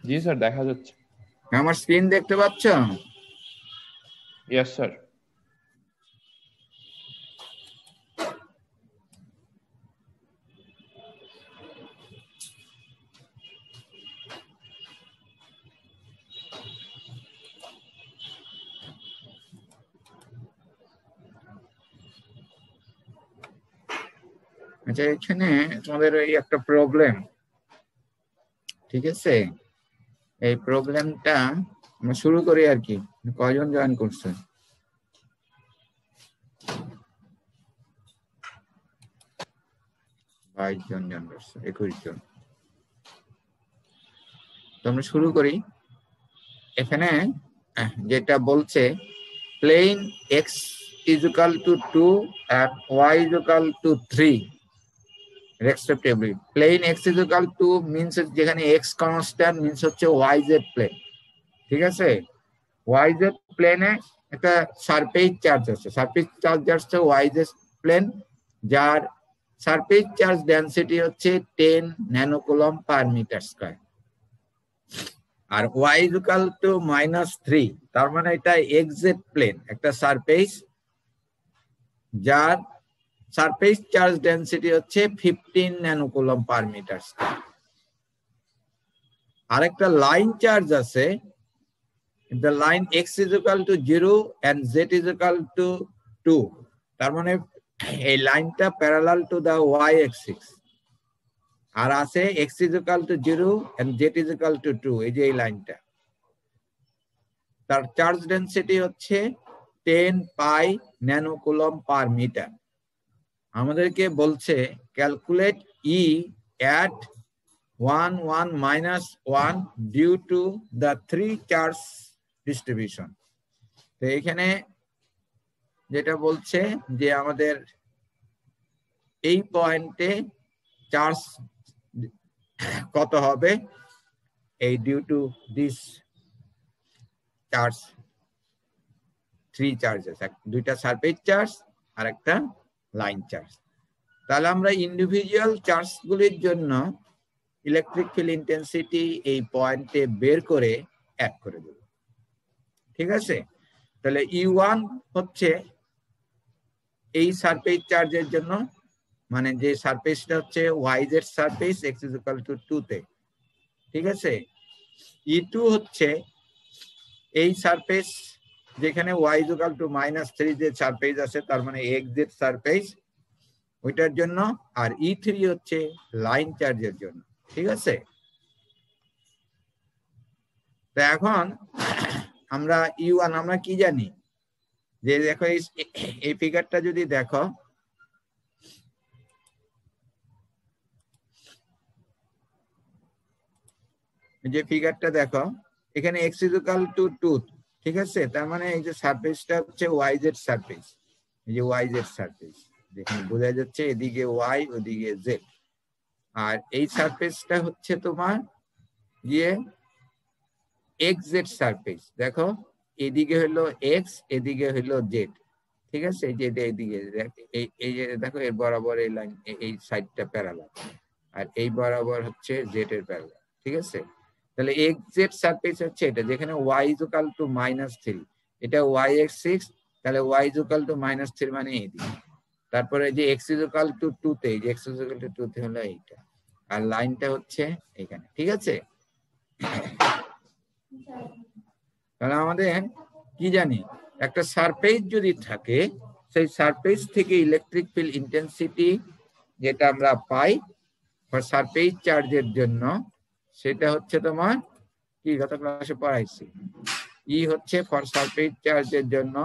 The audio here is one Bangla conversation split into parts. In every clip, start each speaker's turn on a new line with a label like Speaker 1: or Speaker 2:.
Speaker 1: জি স্যার, দেখা যাচ্ছে।
Speaker 2: আমার স্ক্রিন দেখতে পাচ্ছ?
Speaker 1: Yes sir.
Speaker 2: আচ্ছা, এখানে তোমাদের এই একটা প্রবলেম, ঠিক আছে? এই প্রবলেমটা আমরা শুরু করি আর কি। কয়জন জয়েন করছে? বাইশ জন জয়েন করছে, 21 জন। তো আমরা শুরু করি। এখানে যেটা বলছে plane x is equal to 2 and y is equal to 3 respectively. Plane x is equal to means যেখানে এক্স কনস্ট্যান্ট মিন্স হচ্ছে ওয়াই জেড প্লেন, ঠিক আছে? ওয়াই জেড প্লেনে একটা সারফেস চার্জ আছে, সারফেস চার্জ আসছে ওয়াই জেড প্লেন, যার সারফেস চার্জ ডেনসিটি হচ্ছে 10 ন্যানোকুলম পার মিটার স্কয়ার। আর y is equal to -3, তার মানে এটা এক্সজেড প্লেন, একটা সারফেস যার সারফেস চার্জ ডেনসিটি হচ্ছে 15 ন্যানোকুলম পার মিটার স্কয়ার। আরেকটা লাইন চার্জ আছে, the line x is equal to 0 and z is equal to 2, তার মানে এই লাইনটা parallel to the y axis। আর আছে x is equal to 0 and z is equal to 2, এই যে এই লাইনটা, তার চার্জ ডেনসিটি হচ্ছে 10 পাই ন্যানোকুলম পার মিটার। আমাদেরকে বলছে calculate E at 1 1 -1 due to the 3 charge distribution. তো এখানে যেটা বলছে যে আমাদের এই পয়েন্টে চার্জ কত হবে, এই due to this charge, 3 charges, দুইটা সারফেস চার্জ আর একটা লাইন চার্জ। তাহলে আমরা ইন্ডিভিজুয়াল চার্জগুলির জন্য ইলেকট্রিক ফিল্ড ইন্টেন্সিটি এই পয়েন্টে বের করে অ্যাড করে দেব, ঠিক আছে? তাহলে E1 হচ্ছে এই সারফেস চার্জের জন্য, মানে যে সারফেসটা হচ্ছে y z surface x is equal to 2 তে, ঠিক আছে? E2 হচ্ছে এই সারফেস যেখানে y is equal to -3 যে সারফেস আছে, তার মানে xz সারফেস, ওইটার জন্য। আর E3 হচ্ছে লাইন চার্জের জন্য, ঠিক আছে? তো এখন আমরা E1 আমরা কি জানি, যে দেখো এই ফিগারটা যদি দেখো, যে ফিগারটা দেখো, এখানে x is equal to 2, ঠিক আছে? তার মানে এই যে সারফেসটা হচ্ছে ওয়াই জেড সারফেস, এই যে ওয়াই জেড সারফেস, যেখানে বোঝা যাচ্ছে এদিকে ওয়াই ওদিকে জেড। আর এই সারফেসটা হচ্ছে তোমার গিয়ে এক্স জেড সারফেস, দেখো এদিকে হলো এক্স, এদিকে হলো জেড, ঠিক আছে? এই যে এইদিকে এই যে দেখো এর বরাবর এই লাইন, এই সাইডটা প্যারালাল, আর এই বরাবর হচ্ছে জেড এর প্যারালাল, ঠিক আছে? তাহলে এক্স জেড সারফেস হচ্ছে এটা, যেখানে y is equal to -3, এটা y axis, তাহলে y is equal to -3 মানে এইদিকে। তারপরে যে x is equal to 2 তে, এই যে x is equal to 2 তে হলো এইটা, আর লাইনটা হচ্ছে এখানে, ঠিক আছে? তাহলে আমাদের কি জানি, একটা সারফেস যদি থাকে, সেই সারফেস থেকে ইলেকট্রিক ফিল্ড ইন্টেন্সিটি যেটা আমরা পাই ফর সারফেস চার্জের জন্য, সেটা হচ্ছে তোমার কি, গত ক্লাসে পড়াইছি, ই হচ্ছে ফর সারফেস চার্জের জন্য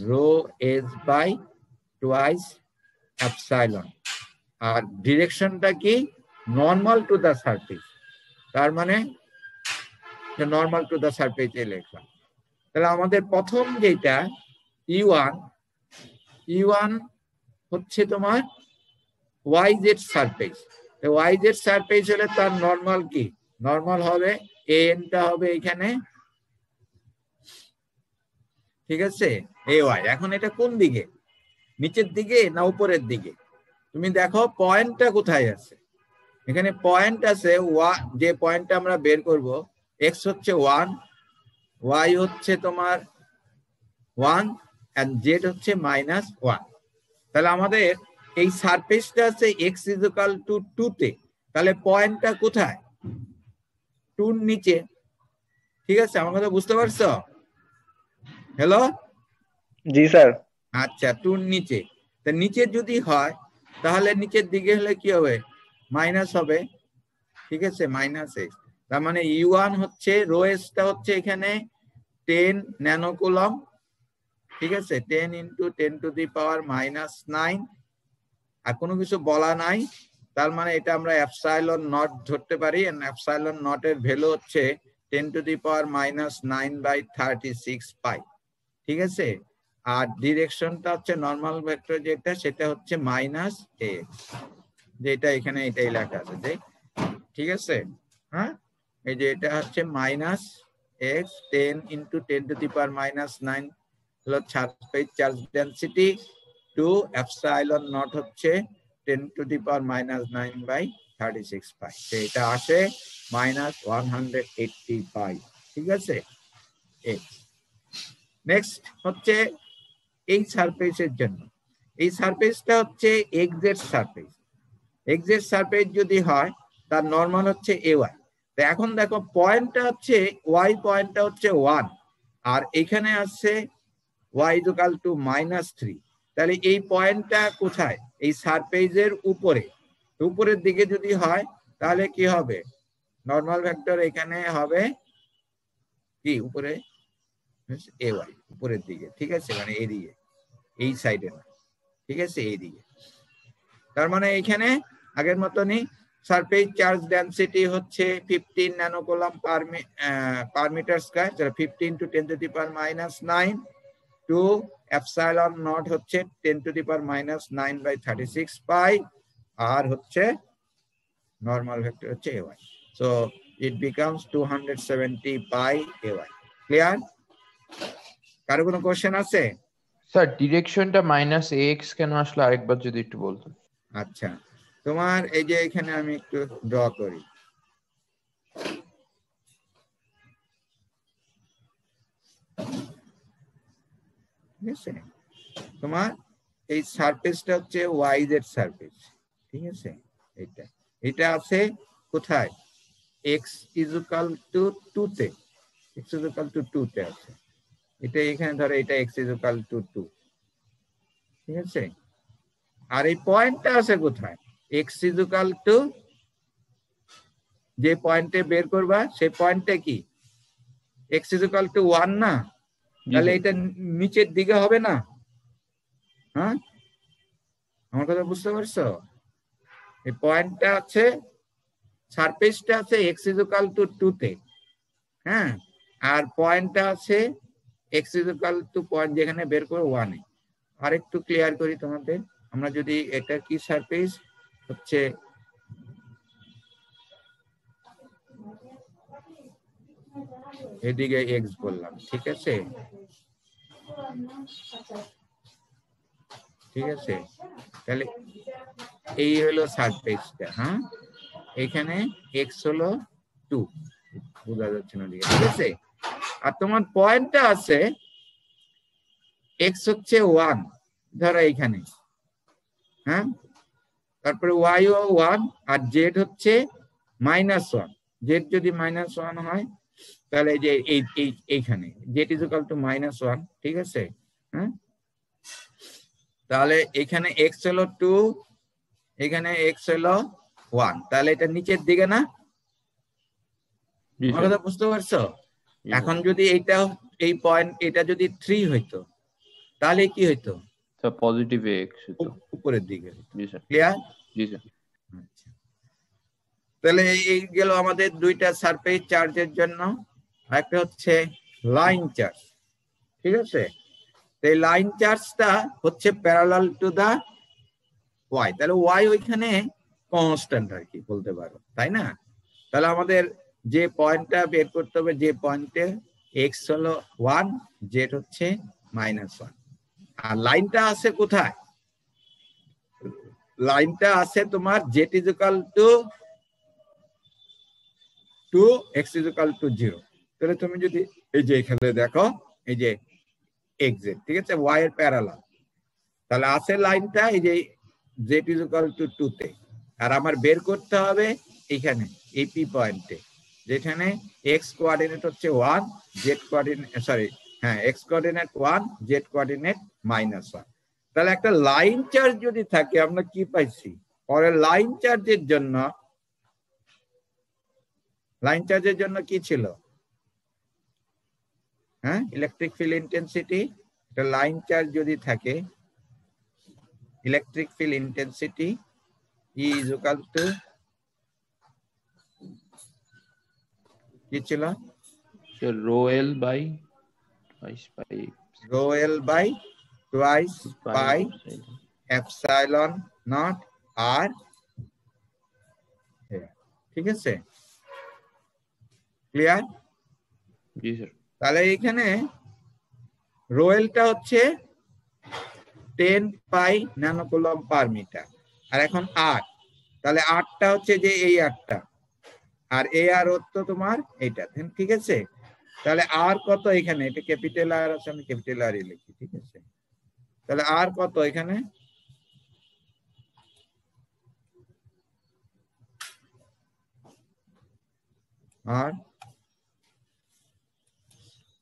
Speaker 2: rho S by twice epsilon. আর ডিরেকশনটা কি, নর্মাল টু দা সারফেস, তার মানে নর্মাল টু দা সারফেস এ লেখা। তাহলে আমাদের প্রথম যেটা E1 হচ্ছে তোমার y z surface. Y z surface হলে তার নর্মাল কি, নর্মাল হবে এনটা হবে এখানে, ঠিক আছে? ay। এখন এটা কোন দিকে, নিচের দিকে না উপরের দিকে? তুমি দেখো পয়েন্টটা কোথায় আছে, এখানে পয়েন্ট আছে, যে পয়েন্টটা আমরা বের করব, এক্স হচ্ছে 1, ওয়াই হচ্ছে তোমার 1 এন্ড জেড হচ্ছে -1। তাহলে আমাদের এই সারফেসটা আছে এক্স ইজ ইকুয়াল টু 2 তে, তাহলে পয়েন্টটা কোথায়? 2 এর নিচে। ঠিক আছে, আমার কথা বুঝতে পারছো? হ্যালো,
Speaker 1: জি স্যার।
Speaker 2: আচ্ছা, 2 এর নিচে। তা নিচে যদি হয় তাহলে নিচের দিকে হলে কি হবে? মাইনাস হবে। ঠিক আছে, মাইনাস এক্স। তার মানে ইউ1 হচ্ছে, রো এসটা হচ্ছে এখানে 10 ন্যানোকুলম। ঠিক আছে, 10 ইন্টু 10⁻⁹ আর কোনো কিছু বলা নাই। তার মানে এটা আমরা এপসাইলন নট ধরতে পারি, এন্ড এপসাইলন নট এর ভ্যালু হচ্ছে 10⁻⁹ পাই। ঠিক আছে, আর ডিরেকশনটা হচ্ছে নর্মাল ভেক্টর যেটা, সেটা হচ্ছে -x, যেটা এখানে এটাই লেখা আছে যে। ঠিক আছে, হ্যাঁ, এই যে এটা হচ্ছে -x, 10 ইন্টু 10⁻⁹ হলো surface charge density, two epsilon naught হচ্ছে 10⁻⁹ পাই। এটা আসে -180 পাই। ঠিক আছে, নেক্সট হচ্ছে এই সারফেসের জন্য। এই সারফেসটা হচ্ছে এক্স এর সারফেস। এক্স এর সারফেস যদি হয় তার নরমাল হচ্ছে ay। তো এখন দেখো পয়েন্টটা হচ্ছে y, পয়েন্টটা হচ্ছে 1, আর এখানে আছে y ইকুয়াল টু -3। তাহলে এই পয়েন্টটা কোথায়? এই সারফেসের উপরে। উপরের দিকে যদি হয় তাহলে কি হবে? নরমাল ভেক্টর এখানে হবে কি উপরে ay, উপরের দিকে। ঠিক আছে, মানে এদিকে, এই সাইডে না। ঠিক আছে, এইদিকে। তার মানে এখানে আগের মতনই সারফেস চার্জ ডেনসিটি হচ্ছে 15 ন্যানোকুলম পার মিটার স্কয়ার, যেটা 15 × 10⁻⁹ টু এপসাইলন নট হচ্ছে 10⁻⁹ পাই, আর হচ্ছে নরমাল ভেক্টর হচ্ছে ay। So it becomes 270 pi ay। Clear? কারো কোনো কোশ্চেন আছে?
Speaker 3: স্যার ডিরেকশনটা -ax কেন আসলে আরেকবার যদি একটু বলতেন।
Speaker 2: আচ্ছা, তোমার এই যে এখানে আমি একটু ড্র করি। ঠিক আছে, তোমার এই সারফেসটা হচ্ছে ওয়াই জেড সারফেস। ঠিক আছে, এটা এটা আছে কোথায়? এক্স ইজ ইকুয়াল টু 2 তে। এক্স ইজ ইকুয়াল টু 2 তে আছে। এটা এখানে ধরো এটা এক্স ইজ ইকুয়াল টু 2। ঠিক আছে, আর এই পয়েন্টটা আছে কোথায়? এক্স ইজ ইকুয়াল টু, যে পয়েন্টে বের করবা সেই পয়েন্টটা কি? এক্স ইজ ইকুয়াল টু 1 না? তাহলে এটা নিচের দিকে হবে না? হ্যাঁ, আমার কথা বুঝতে পারছো? এই পয়েন্টটা আছে, সারফেসটা আছে এক্স ইজ ইকুয়াল টু 2 তে। হ্যাঁ, আর পয়েন্টটা আছে x is equal two point যেখানে বের করে 1 এ। আর একটু ক্লিয়ার করি তোমাদের। আমরা যদি এটা কি সারফেস হচ্ছে, এদিকে এক্স বললাম। ঠিক আছে, ঠিক আছে, তাহলে এই হলো সারফেসটা। হ্যাঁ, এখানে এক্স হলো 2, বোঝা যাচ্ছে না দিকে। ঠিক আছে, আর তোমার পয়েন্টটা আছে এক্স হচ্ছে 1 ধরো এইখানে। হ্যাঁ, তারপরে ওয়াই ও 1, আর জেড হচ্ছে -1। জেড যদি -1 হয় তাহলে যে এইখানে জেড ইজ ইকুয়াল টু -1। ঠিক আছে, হ্যাঁ, তাহলে এখানে এক্স হলো 2, এখানে এক্স হলো 1, তাহলে এটা নিচের দিকে না? আমার কথা বুঝতে পারছো? এখন যদি এইটা, এই পয়েন্ট এটা যদি 3 হইতো তাহলে কি হইতো?
Speaker 3: পজিটিভ এক্স হতো
Speaker 2: উপরের দিকে।
Speaker 3: জি স্যার।
Speaker 2: ক্লিয়ার?
Speaker 3: জি স্যার।
Speaker 2: আচ্ছা, তাহলে এই গেল আমাদের দুইটা সারফেস চার্জের জন্য। একটা হচ্ছে লাইন চার্জ। ঠিক আছে, এই লাইন চার্জটা হচ্ছে প্যারালাল টু দা ওয়াই। তাহলে ওয়াই ওইখানে কনস্ট্যান্ট আর কি বলতে পারো, তাই না? তাহলে আমাদের যে পয়েন্টটা বের করতে হবে, যে পয়েন্টে এক্স হলো 1, জেড হচ্ছে -1, আর লাইনটা আছে কোথায়? লাইনটা আছে তোমার z is equal to two x is equal to 0, তাহলে তুমি যদি এই যে এখানে দেখো এই যে এক্স জেড, ঠিক আছে, ওয়াই এর প্যারালাল, তাহলে আছে লাইনটা এই যে জেড ইজ ইকুয়াল টু 2 তে। আর আমার বের করতে হবে এখানে এই পি পয়েন্টে, যেখানে এক্স কোঅর্ডিনেট হচ্ছে 1, Z coordinate x coordinate 1, Z coordinate -1। তাহলে একটা লাইন চার্জ যদি থাকে, আমরা কি পাইছি পরে লাইন চার্জের জন্য কি ছিল, হ্যাঁ, ইলেকট্রিক ফিল্ড ইন্টেন্সিটি। একটা লাইন চার্জ যদি থাকে, electric field intensity E is equal to কি ছিল,
Speaker 3: rho L by
Speaker 2: twice pi epsilon naught r, ঠিক আছে, ক্লিয়ার?
Speaker 3: জি স্যার।
Speaker 2: তাহলে এখানে রো এলটা হচ্ছে 10 পাই ন্যানোকুলম পার মিটার, আর এখন আর, তাহলে আরটা হচ্ছে যে এই আরটা, আর এ আর হচ্ছে তোমার এইটা, ঠিক আছে। তাহলে আর কত এখানে, এটা ক্যাপিটাল আর আছে, আমি ক্যাপিটাল আর লিখি, ঠিক আছে। তাহলে আর কত এখানে,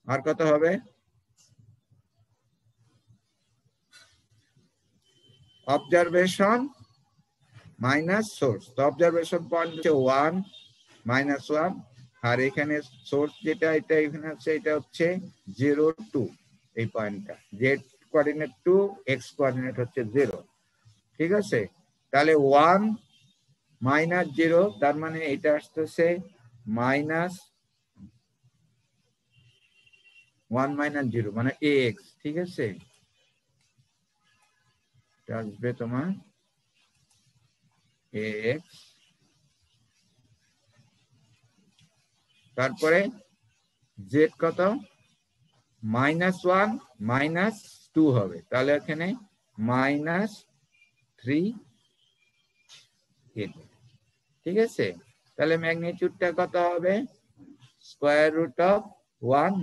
Speaker 2: আর কত হবে, অবজারভেশন মাইনাস সোর্স। তো অবজারভেশন পয়েন্ট হচ্ছে 1 -1, আর এখানে সোর্স যেটা এটা এখানে আছে, এটা হচ্ছে 0 2, এই পয়েন্টটা জেড কোঅর্ডিনেট 2, এক্স কোঅর্ডিনেট হচ্ছে 0, ঠিক আছে। তাহলে 1 -0, তার মানে এটা আসতেছে -1 - 0 মানে ax, ঠিক আছে, আসবে তোমার ax। তারপরে z কত, -1 -2 হবে, তাহলে এখানে -3, ঠিক আছে। তাহলে ম্যাগনিটিউডটা কত হবে, square root of 1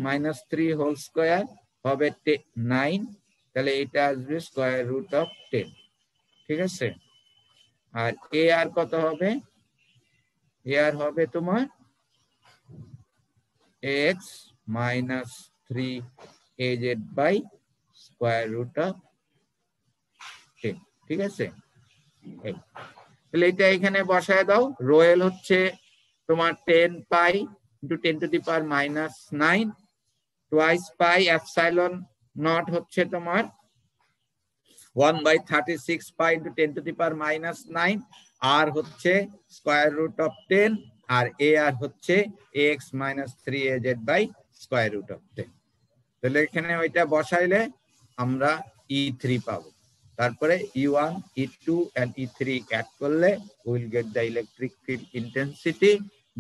Speaker 2: - 3 whole square হবে 9, তাহলে এটা আসবে স্কয়ার রুট অফ 10, ঠিক আছে। আর এ আর কত হবে, এ আর হবে তোমার x - 3az by square root of 10, ঠিক আছে। তাহলে এটা এখানে বসায় দাও। রোয়েল হচ্ছে তোমার 10 pi into 10 to the power -9, twice pi epsilon naught হচ্ছে তোমার 1/36 পাই ইন্টু 10 টু দি পাওয়ার -9, আর হচ্ছে স্কয়ার রুট অফ 10, আর এ আর হচ্ছে x - 3az by square root of 10। তাহলে এখানে ওইটা বসাইলে আমরা E3 পাবো। তারপরে E1, E2 and E3 add করলে we'll get the electric field intensity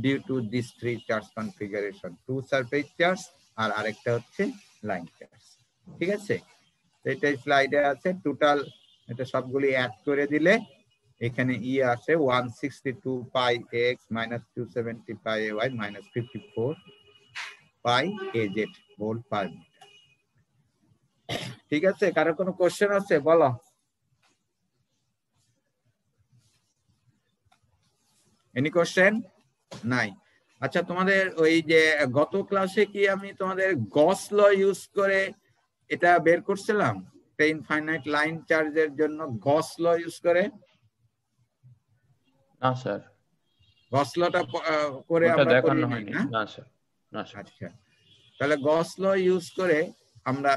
Speaker 2: due to these three charge configuration, two surface charge আর আরেকটা হচ্ছে লাইন চার্জ, ঠিক আছে। এটা স্লাইডে আছে, টোটাল এটা সবগুলি অ্যাড করে দিলে এখানে ই আসে 162 পাই x - 270 পাই ay -54 পাই az ভোল্ট পার মিটার, ঠিক আছে। কারো কোনো কোশ্চেন আছে, বলো। এনি কোশ্চেন নাই? আচ্ছা, তোমাদের ওই যে গত ক্লাসে কি আমি তোমাদের গস ল ইউজ করে এটা বের করছিলাম, ইনফাইনাইট লাইন চার্জের জন্য গস ল ইউজ করে?
Speaker 3: না স্যার,
Speaker 2: গস লটা করে আমরা করি
Speaker 3: দেখানো
Speaker 2: নাই
Speaker 3: হয়নি।
Speaker 2: না?
Speaker 3: না স্যার, না স্যার।
Speaker 2: আচ্ছা, তাহলে গস ল ইউজ করে আমরা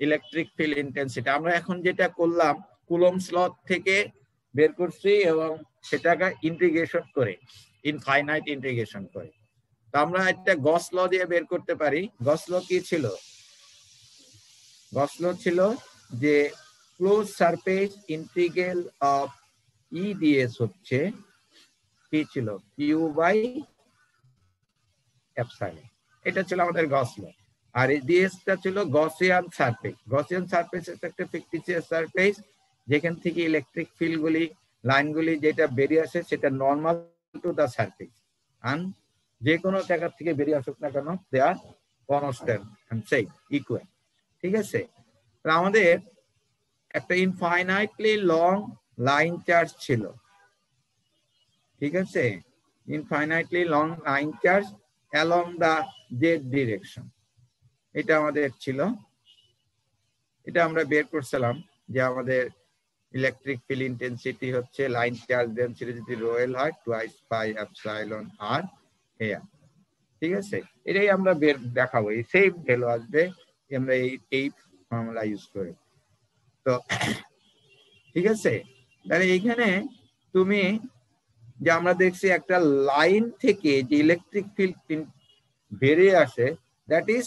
Speaker 2: ইলেকট্রিক ফিল্ড ইন্টেন্সিটি আমরা এখন যেটা করলাম কুলম্বস ল থেকে বের করছি, এবং সেটাকে ইন্টিগ্রেশন করে, ইনফাইনাইট ইন্টিগ্রেশন করে। তো আমরা একটা গস ল দিয়ে বের করতে পারি। গস ল কি ছিল? গস ল ছিল যে close surface integral of E DS হচ্ছে কি ছিল, কিউ বাই এপসাইলন, এটা ছিল আমাদের গস ল। আর এই ডিএসটা ছিল গসিয়ান সারফেস। গসিয়ান সারফেস একটা ফিকটিশিয়াস সারফেস, যেখান থেকে ইলেকট্রিক ফিল্ড গুলি, লাইনগুলি যেটা বেরিয়ে আসে সেটা নর্মাল টু দা সারফেস, যে কোনো জায়গা থেকে বেরিয়ে আসুক না কেন, দে আর কনস্ট্যান্ট এন্ড সেম ইকুয়াল। ঠিক আছে, আমাদের একটা ইনফাইনাইটলি লং লাইন চার্জ ছিল। ঠিক আছে, infinitely long line charge along the z direction, এটা আমাদের ছিল। এটা আমরা বের করছিলাম যে আমাদের ইলেকট্রিক ফিল্ড ইন্টেন্সিটি হচ্ছে লাইন চার্জ ডেনসিটি যদি রো এল হয় twice pi epsilon r a r. ঠিক আছে, এটাই আমরা বের দেখাবো, এই সেম ভ্যালু আসবে আমরা এই ফর্মুলা ইউজ করে। তো ঠিক আছে, তাহলে এইখানে তুমি যে আমরা দেখছি একটা লাইন থেকে যে ইলেকট্রিক ফিল্ড বেরিয়ে আসে, দ্যাট ইজ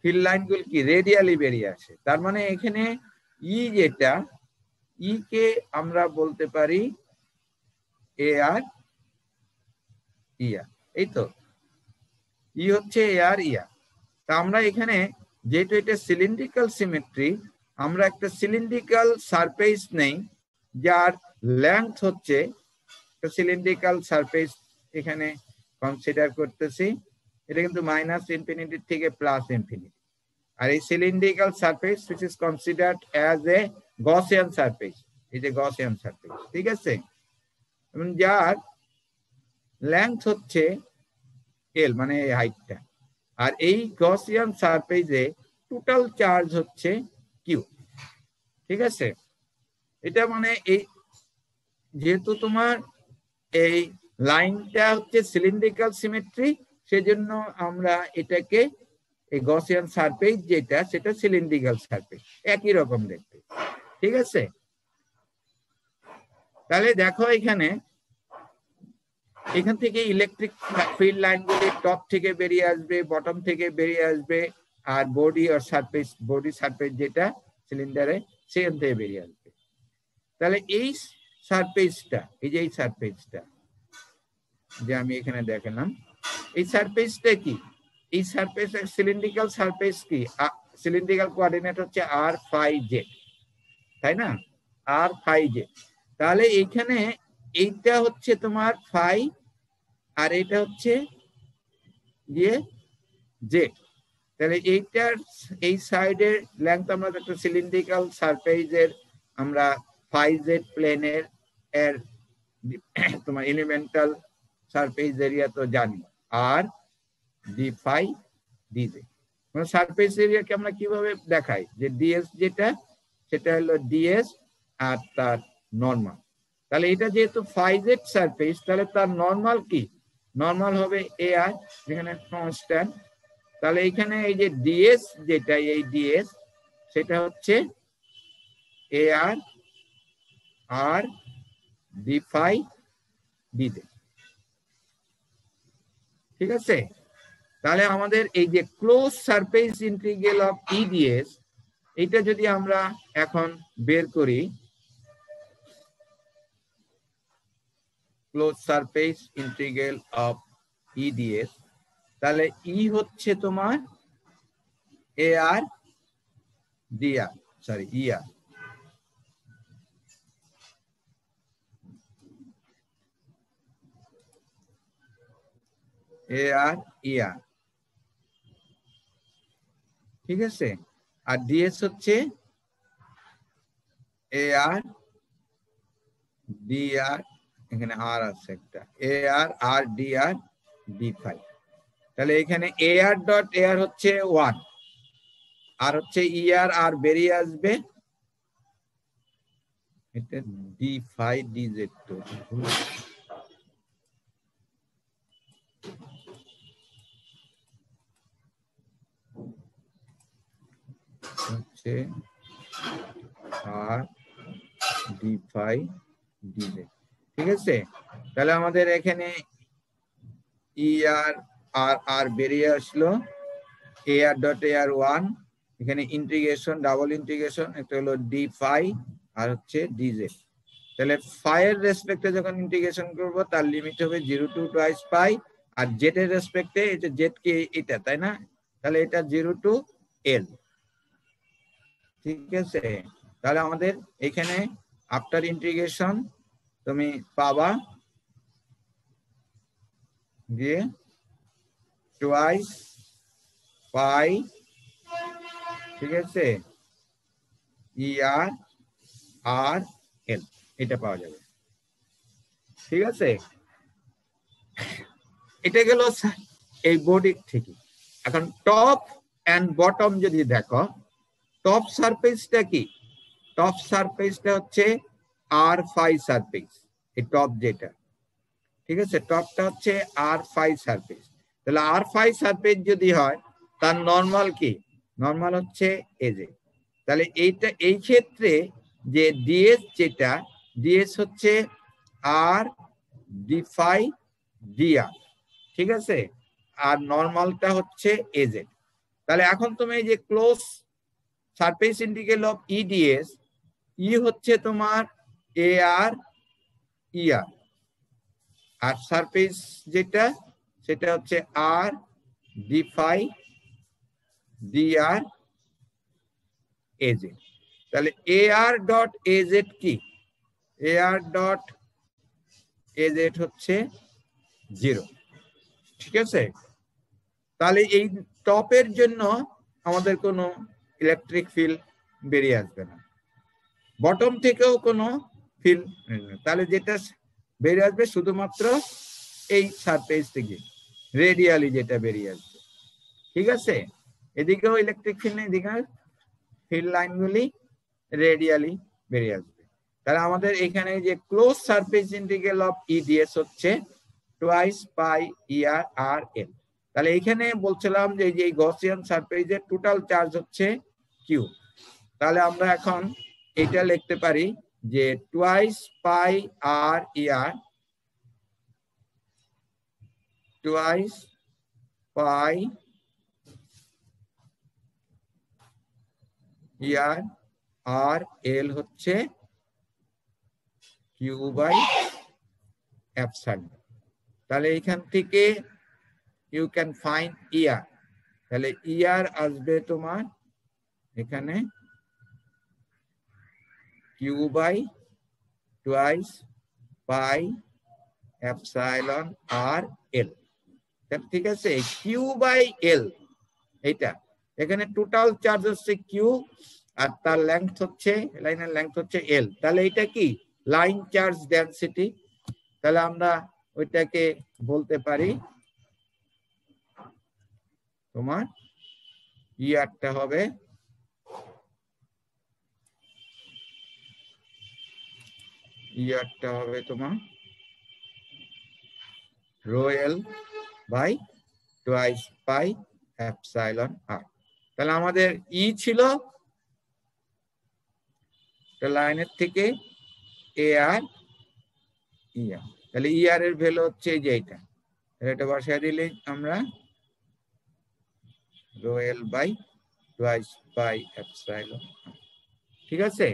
Speaker 2: ফিল্ড লাইনগুলো কি রেডিয়ালি বেরিয়ে আসে। তার মানে এখানে ই যেটা, ই কে আমরা বলতে পারি এ আর ইআর, এই তো ই হচ্ছে এ আর ইআর। তা আমরা এখানে যেহেতু এটা সিলিন্ড্রিক্যাল সিমেট্রি, আমরা একটা সিলিন্ড্রিক্যাল সারফেস নেই যার লেন্থ হচ্ছে, একটা সিলিন্ড্রিক্যাল সারফেস এখানে কনসিডার করতেছি। এটা কিন্তু মাইনাস ইনফিনিটি থেকে প্লাস ইনফিনিটি। আর এই cylindrical surface which is considered as a Gaussian surface, এই যে Gaussian surface। ঠিক আছে, এবং যার লেন্থ হচ্ছে এল, মানে এই হাইটটা। আর এই Gaussian সারফেসে টোটাল চার্জ হচ্ছে কিউ। ঠিক আছে, এটা মানে এই যেহেতু তোমার এই লাইনটা হচ্ছে সিলিন্ড্রিক্যাল সিমেট্রি, সেজন্য আমরা এটাকে এই গসিয়ান সারফেস যেটা, সেটা সিলিন্ড্রিক্যাল সারফেস, একই রকম দেখতে। ঠিক আছে, তাহলে দেখো এখানে এখান থেকে ইলেকট্রিক ফিল্ড লাইনগুলি টপ থেকে বেরিয়ে আসবে, বটম থেকে বেরিয়ে আসবে, আর বডি আর সারফেস, বডি সারফেস যেটা সিলিন্ডারে, সেখান থেকে বেরিয়ে আসবে। তাহলে এই সারফেসটা, এই যে এই সারফেসটা যে আমি এখানে দেখালাম, এই সারফেসটা কি? এই সারফেস সিলিন্ড্রিক্যাল সারফেস কি, সিলিন্ড্রিক্যাল কোঅর্ডিনেট হচ্ছে আর ফাই জেড, তাই না? আর ফাই জেড। তাহলে এইখানে এইটা হচ্ছে তোমার ফাই, আর এটা হচ্ছে গিয়ে জেড। তাহলে এইটার এই সাইডের লেন্থ আমরা একটা সিলিন্ড্রিক্যাল সারফেসের আমরা ফাই জেড প্লেনের এর তোমার এলিমেন্টাল সারফেস এরিয়া তো জানি, আর ডি ফাই ডিজে। সারফেস এরিয়াকে আমরা কিভাবে দেখাই, যে ডিএস যেটা, সেটা হলো ডিএস আর তার নর্মাল। তাহলে এটা যেহেতু ফাই জেড সারফেস, তাহলে তার নর্মাল কি? নর্মাল হবে এ আর, যেখানে কনস্ট্যান্ট। তাহলে এখানে এই যে ডিএস যেটা, এই ডিএস সেটা হচ্ছে a R R d phi DJ. ঠিক আছে, তাহলে আমাদের এই যে close surface integral of EDS, এটা যদি আমরা এখন বের করি, close surface integral of EDS, তাহলে ই হচ্ছে তোমার এ r d R, sorry E R, a আর ই আর। ঠিক আছে, আর ডিএস হচ্ছে এ আর ডি আর, এখানে আর আছে একটা, এ আর আর ডি আর ডি ফাই। তাহলে এখানে এ আর ডট এ আর হচ্ছে 1, আর হচ্ছে ই আর আর বেরিয়ে আসবে, এটা ডি ফাই ডি জেড, তো হচ্ছে আর ডি ফাই ডি জেড। ঠিক আছে, তাহলে আমাদের এখানে ই আর আর আর বেরিয়ে আসলো, এ আর ডট এ আর 1, এখানে ইন্টিগ্রেশন, ডাবল ইন্টিগ্রেশন, একটা হলো ডি ফাই আর হচ্ছে ডি জেড। তাহলে ফাই এর রেসপেক্টে যখন ইন্টিগ্রেশন করব, তার লিমিট হবে 0 to 2 পাই, আর জেড এর রেসপেক্টে, এটা জেড কে এটা, তাই না? তাহলে এটা 0 to L। ঠিক আছে, তাহলে আমাদের এখানে আফটার ইন্টিগ্রেশন তুমি পাবা দিয়ে টুয়াইস পাই, ঠিক আছে, ER আর L, এটা পাওয়া যাবে। ঠিক আছে, এটা গেল এই বডি থেকে। এখন টপ এন্ড বটম যদি দেখো, টপ সারফেসটা কি? টপ সারফেসটা হচ্ছে R5 সারফেস, এই টপ যেটা, ঠিক আছে, টপটা হচ্ছে R5 সারফেস। তাহলে R5 সারফেস যদি হয় তার নরমাল কি? নরমাল হচ্ছে এজে। তাহলে এইটা এই ক্ষেত্রে যে ডিএস যেটা, ডিএস হচ্ছে আর ডিফাই ডিআর, ঠিক আছে, আর নরমালটা হচ্ছে এজে। তাহলে এখন তুমি এই যে close surface integral of e d s, e হচ্ছে তোমার এআর ইআর, আর সারফেস যেটা সেটা হচ্ছে আর ডিফাই ডিআর এজেড। তাহলে এআর ডট এজেড কি? এআর ডট এজেড হচ্ছে 0, ঠিক আছে। তাহলে এই টপের জন্য আমাদের কোনো ইলেকট্রিক ফিল্ড বেরিয়ে আসবে না, বটম থেকেও কোনো ফিল্ড, তাহলে যেটা বেরিয়ে আসবে শুধুমাত্র এই সারফেস থেকে রেডিয়ালি যেটা বেরিয়ে আসবে, ঠিক আছে। এদিকেও ইলেকট্রিক ফিল্ড নেই, এদিকে ফিল্ড লাইনগুলি রেডিয়ালি বেরিয়ে আসবে। তাহলে আমাদের এখানে যে close surface integral of EDS হচ্ছে টুয়াইস পাই ইআর আর এল। তাহলে এখানে বলছিলাম যে এই গসিয়ান সারফেসের টোটাল চার্জ হচ্ছে কিউ। তাহলে আমরা এখন এটা লিখতে পারি যে twice pi r e r, twice pi e r r l হচ্ছে কিউ বাই এপসাইলন। তাহলে এখান থেকে ইউ ক্যান ফাইন্ড ইআর। তাহলে ইআর আসবে তোমার এখানে q by twice pi epsilon r l, ঠিক আছে। কিউ বাই এল এইটা, এখানে টোটাল চার্জ হচ্ছে কিউ আর তার লেংথ হচ্ছে, লাইনের লেংথ হচ্ছে এল। তাহলে এটা কি? Line charge density. তাহলে আমরা ওইটাকে বলতে পারি তোমার ইআরটা হবে তোমার rho l by twice pi epsilon r. তাহলে আমাদের ই ছিল লাইনের থেকে এ আর ইআর। তাহলে ইআর এর ভ্যালু হচ্ছে এই যে এইটা, এটা বসায় দিলে আমরা rho l by twice pi epsilon, ঠিক আছে।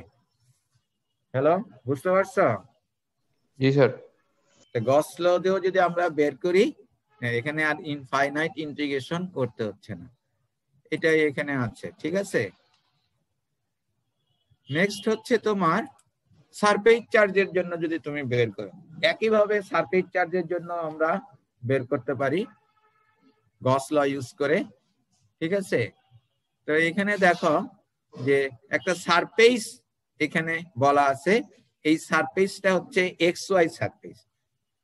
Speaker 2: হ্যালো, বুঝতে পারছো?
Speaker 3: জি স্যার।
Speaker 2: গস ল দিয়েও যদি আমরা বের করি, এখানে আর ইনফাইনাইট ইন্টিগ্রেশন করতে হচ্ছে না, এটাই এখানে আছে, ঠিক আছে। নেক্সট হচ্ছে তোমার সারফেস চার্জের জন্য যদি তুমি বের করো, একইভাবে সারফেস চার্জের জন্য আমরা বের করতে পারি গস ল ইউজ করে, ঠিক আছে। তো এখানে দেখো যে একটা সারফেস এখানে বলা আছে, এই সারফেসটা হচ্ছে এক্স ওয়াই সারফেস,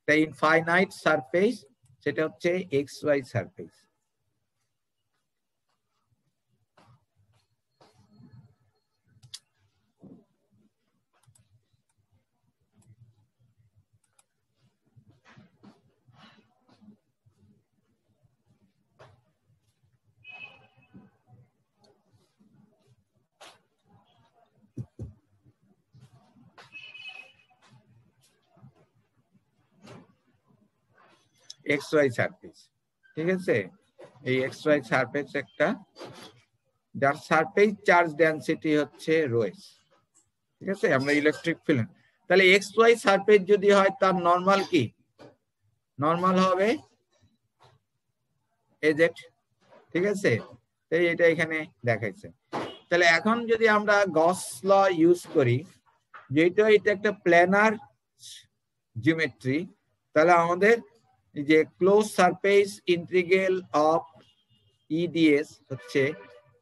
Speaker 2: তাই ইনফাইনাইট সারফেস সেটা হচ্ছে x y surface. X y surface, ঠিক আছে। এই এক্স ওয়াই সারফেস একটা, যার সারফেস চার্জ ডেনসিটি হচ্ছে রো এস, ঠিক আছে। আমরা ইলেকট্রিক ফিল্ড, তাহলে এক্স ওয়াই সারফেস যদি হয় তার নরমাল কি? নরমাল হবে এজেড, ঠিক আছে। তাই এটা এখানে দেখাইছে। তাহলে এখন যদি আমরা গস ল ইউজ করি, যেহেতু এটা একটা প্ল্যানার জিওমেট্রি, তাহলে আমাদের যে close surface integral of EDS হচ্ছে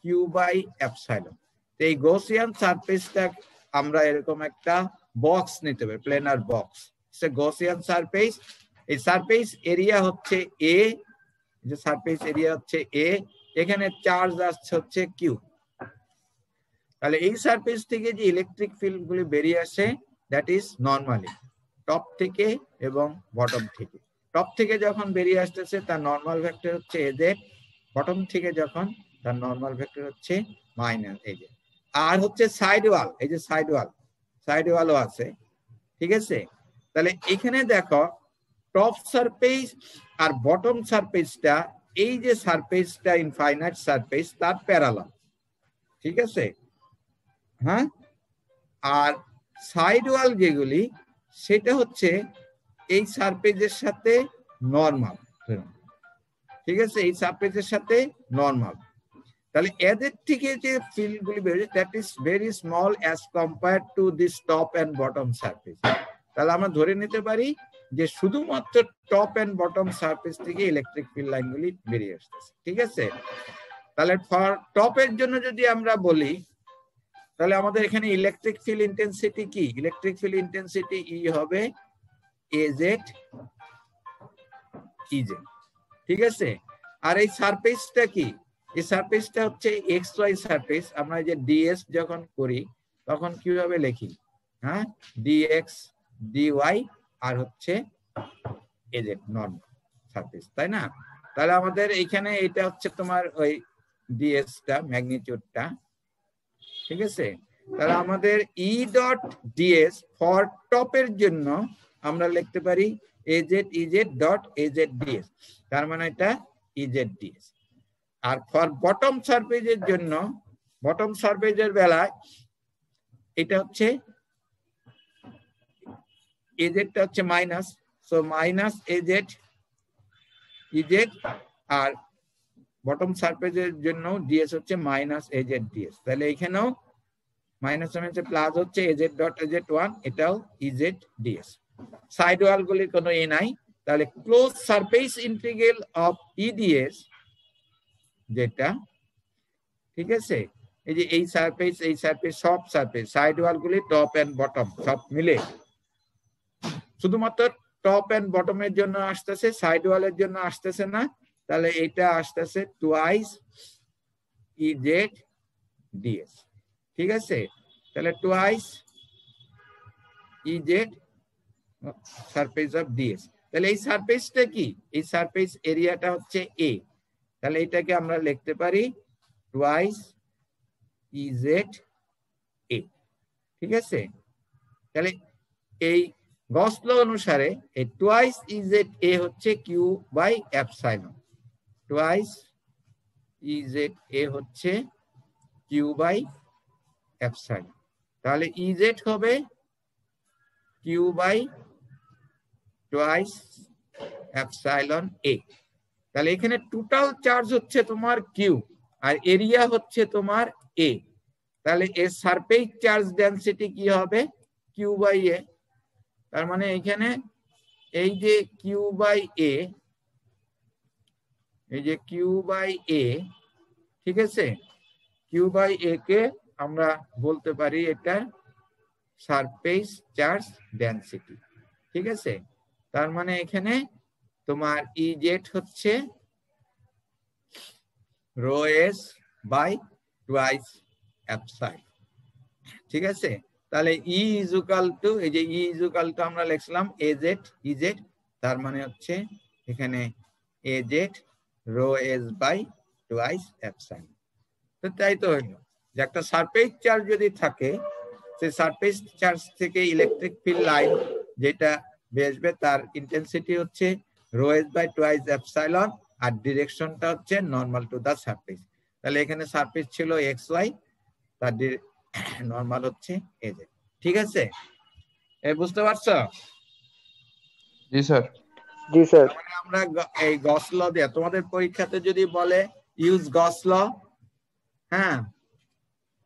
Speaker 2: কিউ বাই এপসাইলন। এই গসিয়ান সারফেসটা আমরা এরকম একটা বক্স নিতে পারি, প্লেনার বক্স, গসিয়ান সারফেস। এই সারফেস এরিয়া হচ্ছে এ, যে সারফেস এরিয়া হচ্ছে এ, এখানে চার্জ আসছে হচ্ছে কিউ। তাহলে এই সারফেস থেকে যে ইলেকট্রিক ফিল্ড গুলি বেরিয়ে আসে দ্যাট ইজ নর্মালি টপ থেকে এবং বটম থেকে। টপ থেকে যখন বেরিয়ে আসতেছে তার নর্মাল ভেক্টর হচ্ছে এজেড, বটম থেকে যখন তার নর্মাল ভেক্টর হচ্ছে মাইনাস এজেড। আর হচ্ছে সাইড ওয়াল, এই যে সাইড ওয়ালও আছে, ঠিক আছে। তাহলে এখানে দেখো টপ সারফেস আর বটম সারফেসটা, এই যে সারফেসটা ইনফাইনাইট সারফেস তার প্যারালাল, ঠিক আছে, হ্যাঁ। আর সাইড ওয়াল যেগুলি সেটা হচ্ছে এই সারফেসের সাথে নরমাল, ঠিক আছে, এই সারফেসের সাথে নরমাল। তাহলে এদের থেকে যে ফিল্ড গুলি বেরিয়ে that is very small as compared to this top and bottom surface. তাহলে আমরা ধরে নিতে পারি যে শুধুমাত্র টপ এন্ড বটম সারফেস থেকে ইলেকট্রিক ফিল্ড লাইন গুলি বেরিয়ে আসতেছে, ঠিক আছে। তাহলে ফর টপের জন্য যদি আমরা বলি, তাহলে আমাদের এখানে ইলেকট্রিক ফিল্ড ইন্টেন্সিটি কি? ইলেকট্রিক ফিল্ড ইন্টেন্সিটি ই হবে এজেড ইজেড, ঠিক আছে। আর এই সারফেসটা কি? এই সারফেসটা হচ্ছে এক্স ওয়াই সারফেস। আমরা যে ডিএস যখন করি তখন কিভাবে লিখি? হ্যাঁ, ডিএক্স ডিওয়াই আর হচ্ছে এজেড নর্মাল সারফেস, তাই না? তাহলে আমাদের এখানে এটা হচ্ছে তোমার ওই ডিএসটা, ম্যাগনিটিউডটা, ঠিক আছে। তাহলে আমাদের ই ডট ডিএস ফর টপের জন্য আমরা লিখতে পারি a z e z dot a z d s, তার মানে এটা ইজেড ডিএস। আর ফর বটম সারফেসের জন্য, বটম সারফেসের বেলায় এটা হচ্ছে এজেডটা হচ্ছে minus, so minus a z e z, আর বটম সারফেসের জন্য ডিএস হচ্ছে মাইনাস এজেড ডিএস। তাহলে এখানেও মাইনাস হচ্ছে প্লাস হচ্ছে এজেড ডট এজেড ওয়ান, এটাও ইজেড ডিএস। সাইড ওয়াল গুলির কোনো এ নাই। তাহলে close surface integral of EDS যেটা, ঠিক আছে, এই যে এই সারফেস সব সারফেস সাইড ওয়াল গুলি টপ এন্ড বটম সব মিলে, শুধুমাত্র টপ এন্ড বটমের জন্য আসতেছে, সাইড ওয়ালের জন্য আসতেছে না। তাহলে এটা আসতেছে টুয়াইস ইজেড ডিএস, ঠিক আছে। তাহলে twice EZ surface of DS. তাহলে এই সারফেসটা কি? এই সারফেস এরিয়াটা হচ্ছে এ। তাহলে এটাকে আমরা লিখতে পারি টুয়াইস ইজেড এ, ঠিক আছে। তাহলে এই গস ল অনুসারে এই টুয়াইস ইজেড এ হচ্ছে q by epsilon, twice e z a হচ্ছে কিউ বাই এপসাইলন। তাহলে ইজেড হবে q by twice epsilon a. তাহলে এখানে টোটাল চার্জ হচ্ছে তোমার কিউ আর এরিয়া হচ্ছে তোমার এ। তাহলে এর সারফেস চার্জ ডেনসিটি কি হবে? কিউ বাই এ। তার মানে এখানে এই যে কিউ বাই এ, এই যে কিউ বাই এ, ঠিক আছে, কিউ বাই এ কে আমরা বলতে পারি এটা সারফেস চার্জ ডেনসিটি, ঠিক আছে। তার মানে এখানে তোমার ইজেড হচ্ছে rho S by twice epsilon, ঠিক আছে। তাহলে ই ইজুকাল টু, এই যে ই ইজুকাল টু আমরা লিখলাম এজেড ইজেড, তার মানে হচ্ছে এখানে a z rho S by twice epsilon. তো তাই তো হইলো যে একটা সারফেস চার্জ যদি থাকে, সেই সারফেস চার্জ থেকে ইলেকট্রিক ফিল্ড লাইন যেটা বেসবে তার ইন্টেন্সিটি হচ্ছে rho S by twice epsilon, আর ডিরেকশনটা হচ্ছে নর্মাল টু দা সারফেস। তাহলে এখানে সারফেস ছিল এক্স ওয়াই, তার নর্মাল হচ্ছে এজ, ঠিক আছে। বুঝতে পারছো?
Speaker 3: জি স্যার।
Speaker 1: জি স্যার।
Speaker 2: মানে আমরা এই গস ল দিয়ে, তোমাদের পরীক্ষাতে যদি বলে ইউজ গস ল, হ্যাঁ,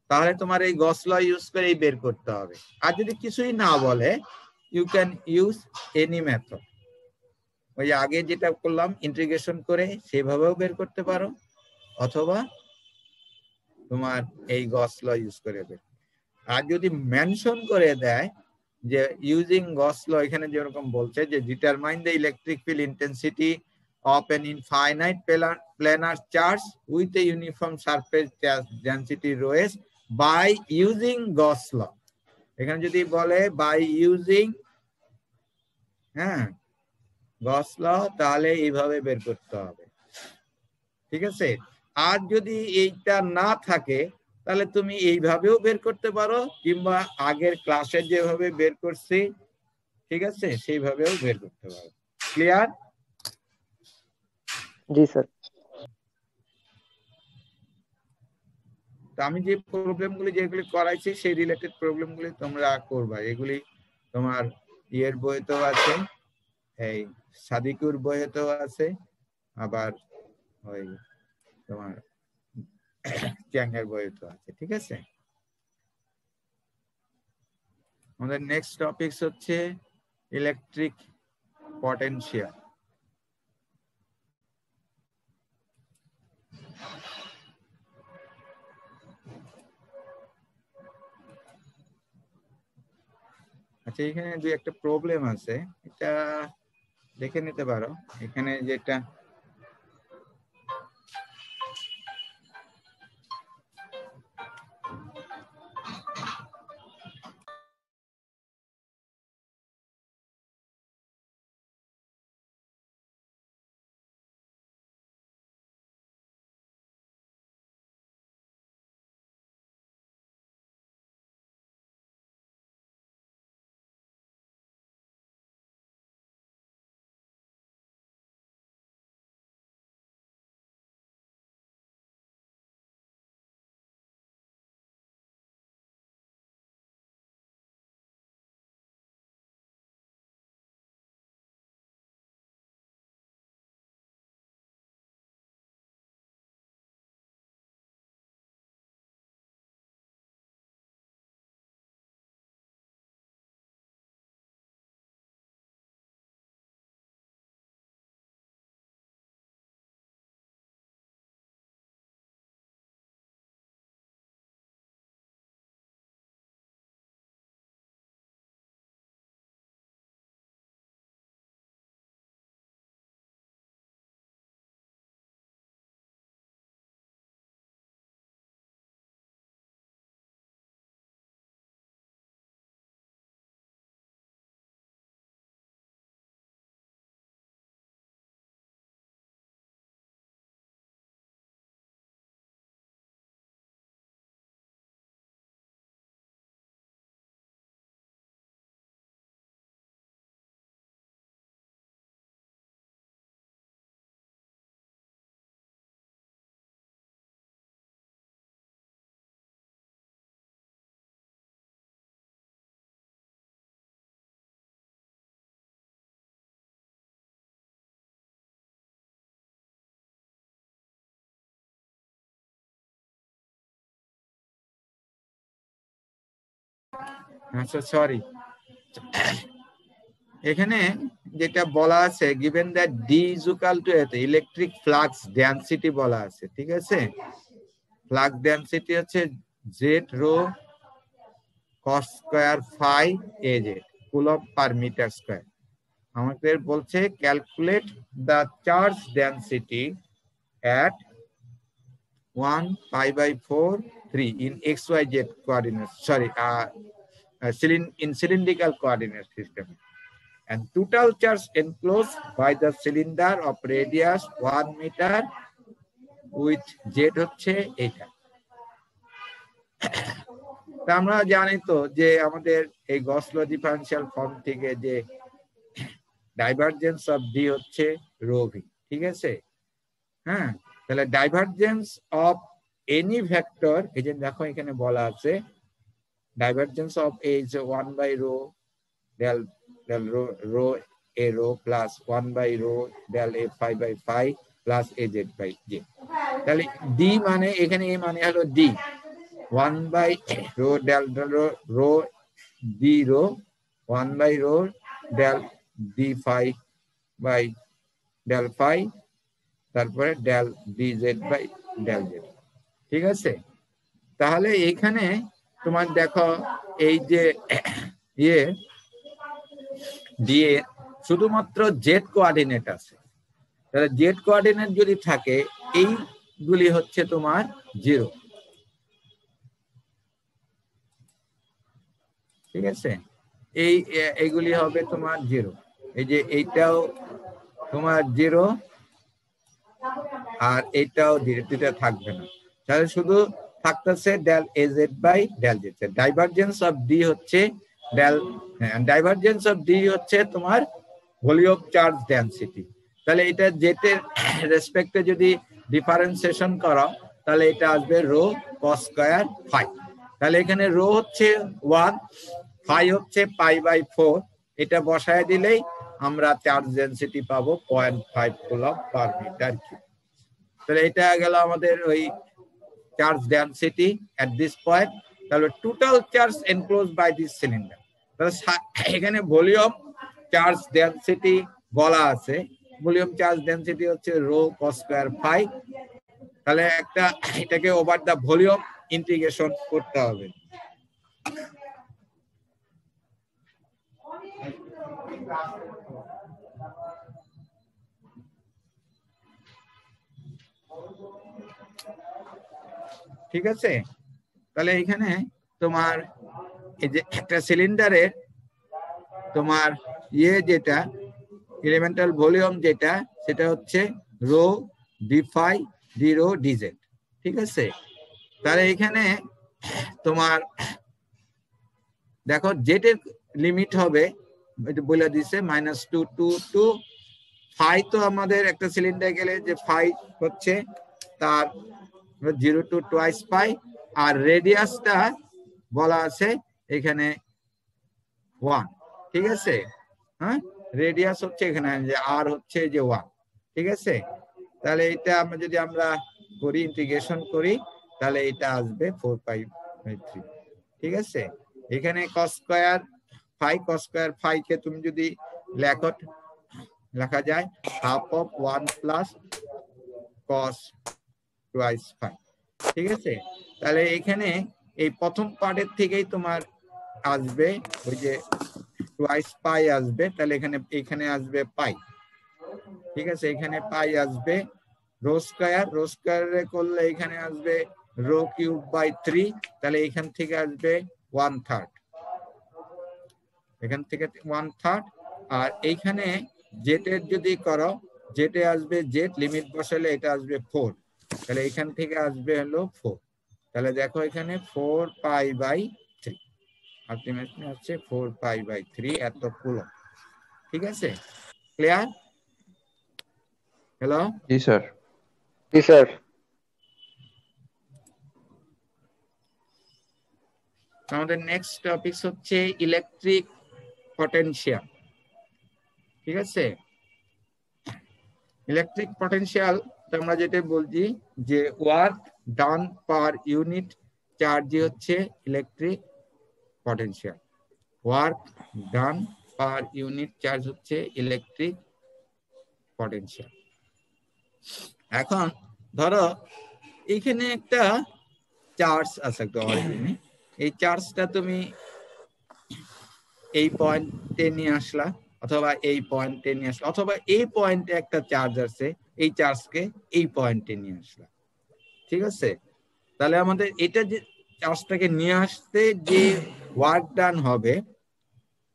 Speaker 2: তাহলে তোমার এই গস ল ইউজ করে বের করতে হবে। আর যদি কিছুই না বলে, you can use any method, ওই আগে যেটা করলাম ইন্টিগ্রেশন করে সেভাবেও বের করতে পারো, অথবা তোমার এই গস ল ইউজ করে বের। আর যদি মেনশন করে দেয় যে ইউজিং গস ল, এখানে যেরকম বলছে যে determine the electric field intensity of an infinite planar charge with a uniform surface density rho S by using Gauss law. এখানে যদি বলে বাই ইউজিং গস ল, তাহলে এইভাবে বের করতে হবে, ঠিক আছে। আর যদি এইটা না থাকে তাহলে তুমি এইভাবেও বের করতে পারো, কিংবা আগের ক্লাসে যেভাবে বের করছি, ঠিক আছে, সেইভাবেও বের করতে পারো। ক্লিয়ার?
Speaker 1: জি স্যার।
Speaker 2: আমি যে প্রবলেমগুলি যেগুলি করাইছি সেই রিলেটেড প্রবলেমগুলি তোমরা করবা। এগুলি তোমার ইয়ের বইতেও আছে, এই সাদিকুর বইতেও আছে, আবার ওই তোমার চ্যাংয়ের বইতেও আছে, ঠিক আছে। আমাদের নেক্সট টপিক হচ্ছে ইলেকট্রিক পটেনশিয়াল। আচ্ছা, এখানে দুই একটা প্রবলেম আছে, এটা দেখে নিতে পারো। এখানে যেটা আচ্ছা সরি, এখানে যেটা বলা আছে given that D is equal to electric flux density বলা আছে, ঠিক আছে। ফ্লাক্স ডেনসিটি হচ্ছে Z rho cos square phi AZ coulomb per metre square. আমাদের বলছে calculate the charge density at 1 pi by 4 3 in XYZ coordinates, sorry, in cylindrical coordinate system, and total charge enclosed by the cylinder of radius 1 meter with Z হচ্ছে এটা। তা আমরা জানি তো যে আমাদের এই গস ল ডিফারেনশিয়াল ফর্ম থেকে যে ডাইভারজেন্স অফ ডি হচ্ছে রো ভি, ঠিক আছে। হ্যাঁ, তাহলে ডাইভারজেন্স অফ এনি ভেক্টর, এই যে দেখো এখানে বলা আছে divergence of A is 1 by rho del rho a rho plus 1 by rho del a phi by phi plus az by j। তাহলে d মানে এখানে a মানে হলো d, 1 by rho del rho d rho 1 by rho del d phi by del phi, তারপরে del d z by del z. ঠিক আছে, তাহলে এইখানে তোমার দেখো এই যে ইয়ে দিয়ে শুধুমাত্র জেড কোঅর্ডিনেট আছে, তাহলে জেড কোঅর্ডিনেট যদি থাকে এইগুলি হচ্ছে তোমার 0। ঠিক আছে, এইগুলি হবে তোমার 0। এই যে এইটাও তোমার 0 আর এইটাও 0, দুটা থাকবে না, তাহলে শুধু থাকতেছে del a z by del z. Divergence of D হচ্ছে ডাইভারজেন্স অফ ডি হচ্ছে তোমার ভলিউম চার্জ ডেনসিটি। তাহলে এটা জেটের রেসপেক্টে যদি ডিফারেন্সিয়েশন করো তাহলে এটা আসবে রো কস স্কয়ার ফাই। তাহলে এখানে রো হচ্ছে 1, ফাই হচ্ছে পাই/4, এটা বসায় দিলেই আমরা চার্জ ডেনসিটি পাবো 0.5 কুলম্ব পার মিটার কিউব। তাহলে এটা গেল আমাদের ওই charge density at this point. তাহলে total charge enclose by this cylinder. তাহলে এখানে ভলিউম চার্জ ডেনসিটি বলা আছে, ভলিউম চার্জ ডেনসিটি হচ্ছে রো কস স্কয়ার ফাই। তাহলে এটাকে ওভার দা ভলিউম ইন্টিগ্রেশন করতে হবে। ঠিক আছে, তাহলে এখানে তোমার এই যে একটা সিলিন্ডারের তোমার যেটা এলিমেন্টাল ভলিউম যেটা, সেটা হচ্ছে rho d phi d rho d z. ঠিক আছে, তাহলে এখানে তোমার দেখো জেটের লিমিট হবে, এটা বলে দিছে -2 টু 2। ফাই তো আমাদের একটা সিলিন্ডার গেলে যে ফাই হচ্ছে তার 0 টু টুয়াইস পাই, আর রেডিয়াসটা বলা আছে এখানে 1। ঠিক আছে, হ্যাঁ, রেডিয়াস হচ্ছে এখানে যে আর হচ্ছে যে 1। ঠিক আছে, তাহলে এটা আমরা যদি করি ইন্টিগ্রেশন করি তাহলে এটা আসবে 4π/3। ঠিক আছে, এখানে cos স্কয়ার ফাই কে তুমি যদি লেখা যায় half of 1 plus cos twice phi. ঠিক আছে, তাহলে এখানে এই প্রথম পার্টের থেকেই তোমার আসবে ওই যে টুয়াইস পাই আসবে, তাহলে এখানে আসবে পাই। ঠিক আছে, এখানে পাই আসবে, রো স্কয়ারে করলে এখানে আসবে রো কিউব বাই 3, তাহলে এখান থেকে আসবে 1/3, এখান থেকে 1/3। আর এইখানে জেটের যদি করো, জেটে আসবে জেট লিমিট বসালে এটা আসবে 4, তাহলে এখান থেকে আসবে হলো 4। তাহলে দেখো এখানে 4π/3, আলটিমেটলি হচ্ছে 4π/3 এত কুলম্ব। ঠিক আছে, ক্লিয়ার? হ্যালো,
Speaker 3: জি স্যার।
Speaker 1: জি স্যার।
Speaker 2: আমাদের নেক্সট টপিক হচ্ছে ইলেকট্রিক পটেনশিয়াল। ঠিক আছে, ইলেকট্রিক পটেনশিয়াল আমরা যেটা বলছি যে work done per unit charge হচ্ছে electric potential. Work done per unit charge হচ্ছে ইলেকট্রিক পটেনশিয়াল। এখন ধরো এখানে একটা চার্জ আছে একটা অরিজিনে, এই চার্জটা তুমি এই পয়েন্টে নিয়ে আসলা, অথবা এই পয়েন্টে নিয়ে আসলা, অথবা এই পয়েন্টে একটা চার্জ আছে, এই চার্জকে এই পয়েন্টে নিয়ে আসলা। ঠিক আছে, তাহলে আমাদের এটা যে চার্জটাকে নিয়ে আসতে যে ওয়ার্ক ডান হবে,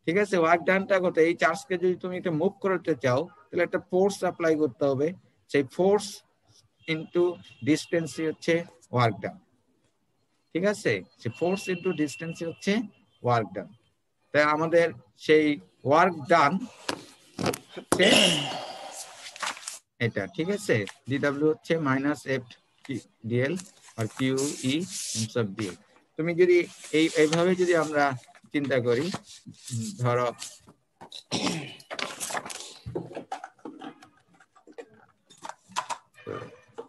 Speaker 2: ঠিক আছে, ওয়ার্ক ডানটা কত? এই চার্জকে যদি তুমি একটা মুভ করতে চাও তাহলে একটা ফোর্স অ্যাপ্লাই করতে হবে, সেই ফোর্স ইনটু ডিসটেন্স হচ্ছে ওয়ার্ক ডান। ঠিক আছে, সেই ফোর্স ইনটু ডিসটেন্স হচ্ছে ওয়ার্ক ডান। তাই আমাদের সেই ওয়ার্ক ডান হচ্ছে এটা। ঠিক আছে, ডিডব্লিউ হচ্ছে -F ডিএল আর কিউ ই ইনসাফ ডিএল। তুমি যদি এইভাবে যদি আমরা চিন্তা করি, ধরো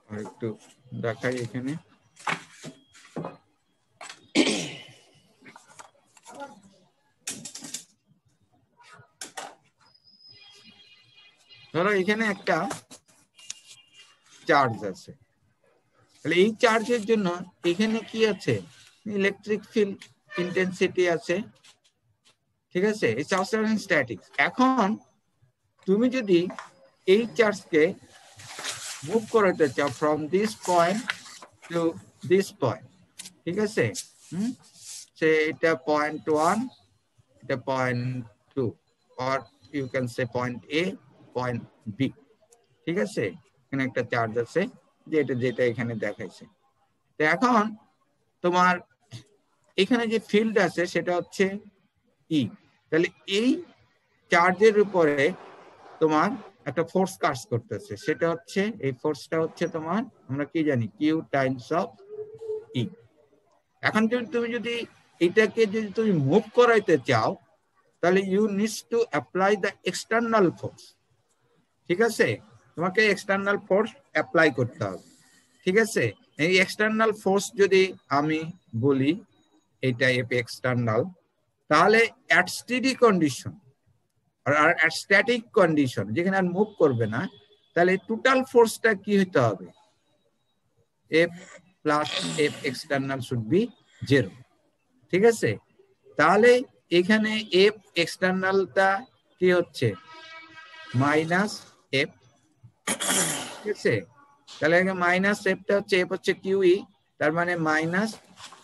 Speaker 2: আর একটু দেখাই এখানে, ধরো এখানে একটা চার্জ আছে, তাহলে এই চার্জের জন্য এখানে কি আছে, ইলেকট্রিক ফিল্ড ইন্টেন্সিটি আছে, ঠিক আছে, এই চার্জটা স্ট্যাটিক। এখন তুমি যদি এই চার্জকে মুভ করতে চাও from this point to this point, ঠিক আছে, সে এটা পয়েন্ট 1, এটা point 2, or you can say point A, point B, ঠিক আছে, এখানে একটা চার্জ আছে যেটা এখানে দেখাইছে। তো এখন তোমার এখানে যে ফিল্ড আছে সেটা হচ্ছে ই, তাহলে এই চার্জের উপরে তোমার একটা ফোর্স কাজ করতেছে, সেটা হচ্ছে এই ফোর্সটা হচ্ছে তোমার, আমরা কি জানি, কিউ টাইমস অফ ই। এখন তুমি যদি এটাকে যদি তুমি মুভ করাইতে চাও তাহলে you needs to apply the external force, ঠিক আছে, তোমাকে এক্সটার্নাল ফোর্স অ্যাপ্লাই করতে হবে, ঠিক আছে। এই এক্সটার্নাল ফোর্স যদি আমি বলি এটা এফ এক্সটার্নাল, তাহলে অ্যাট স্টেডি কন্ডিশন আর অ্যাট স্ট্যাটিক কন্ডিশন যেখানে আর মুভ করবে না, তাহলে টোটাল ফোর্সটা কি হতে হবে, F plus F external should be 0, ঠিক আছে। তাহলে এখানে এফ এক্সটার্নালটা কি হচ্ছে, মাইনাস এফ, ঠিক আছে, তাহলে মাইনাস এফটা হচ্ছে, এফ হচ্ছে কিউ ই, তার মানে মাইনাস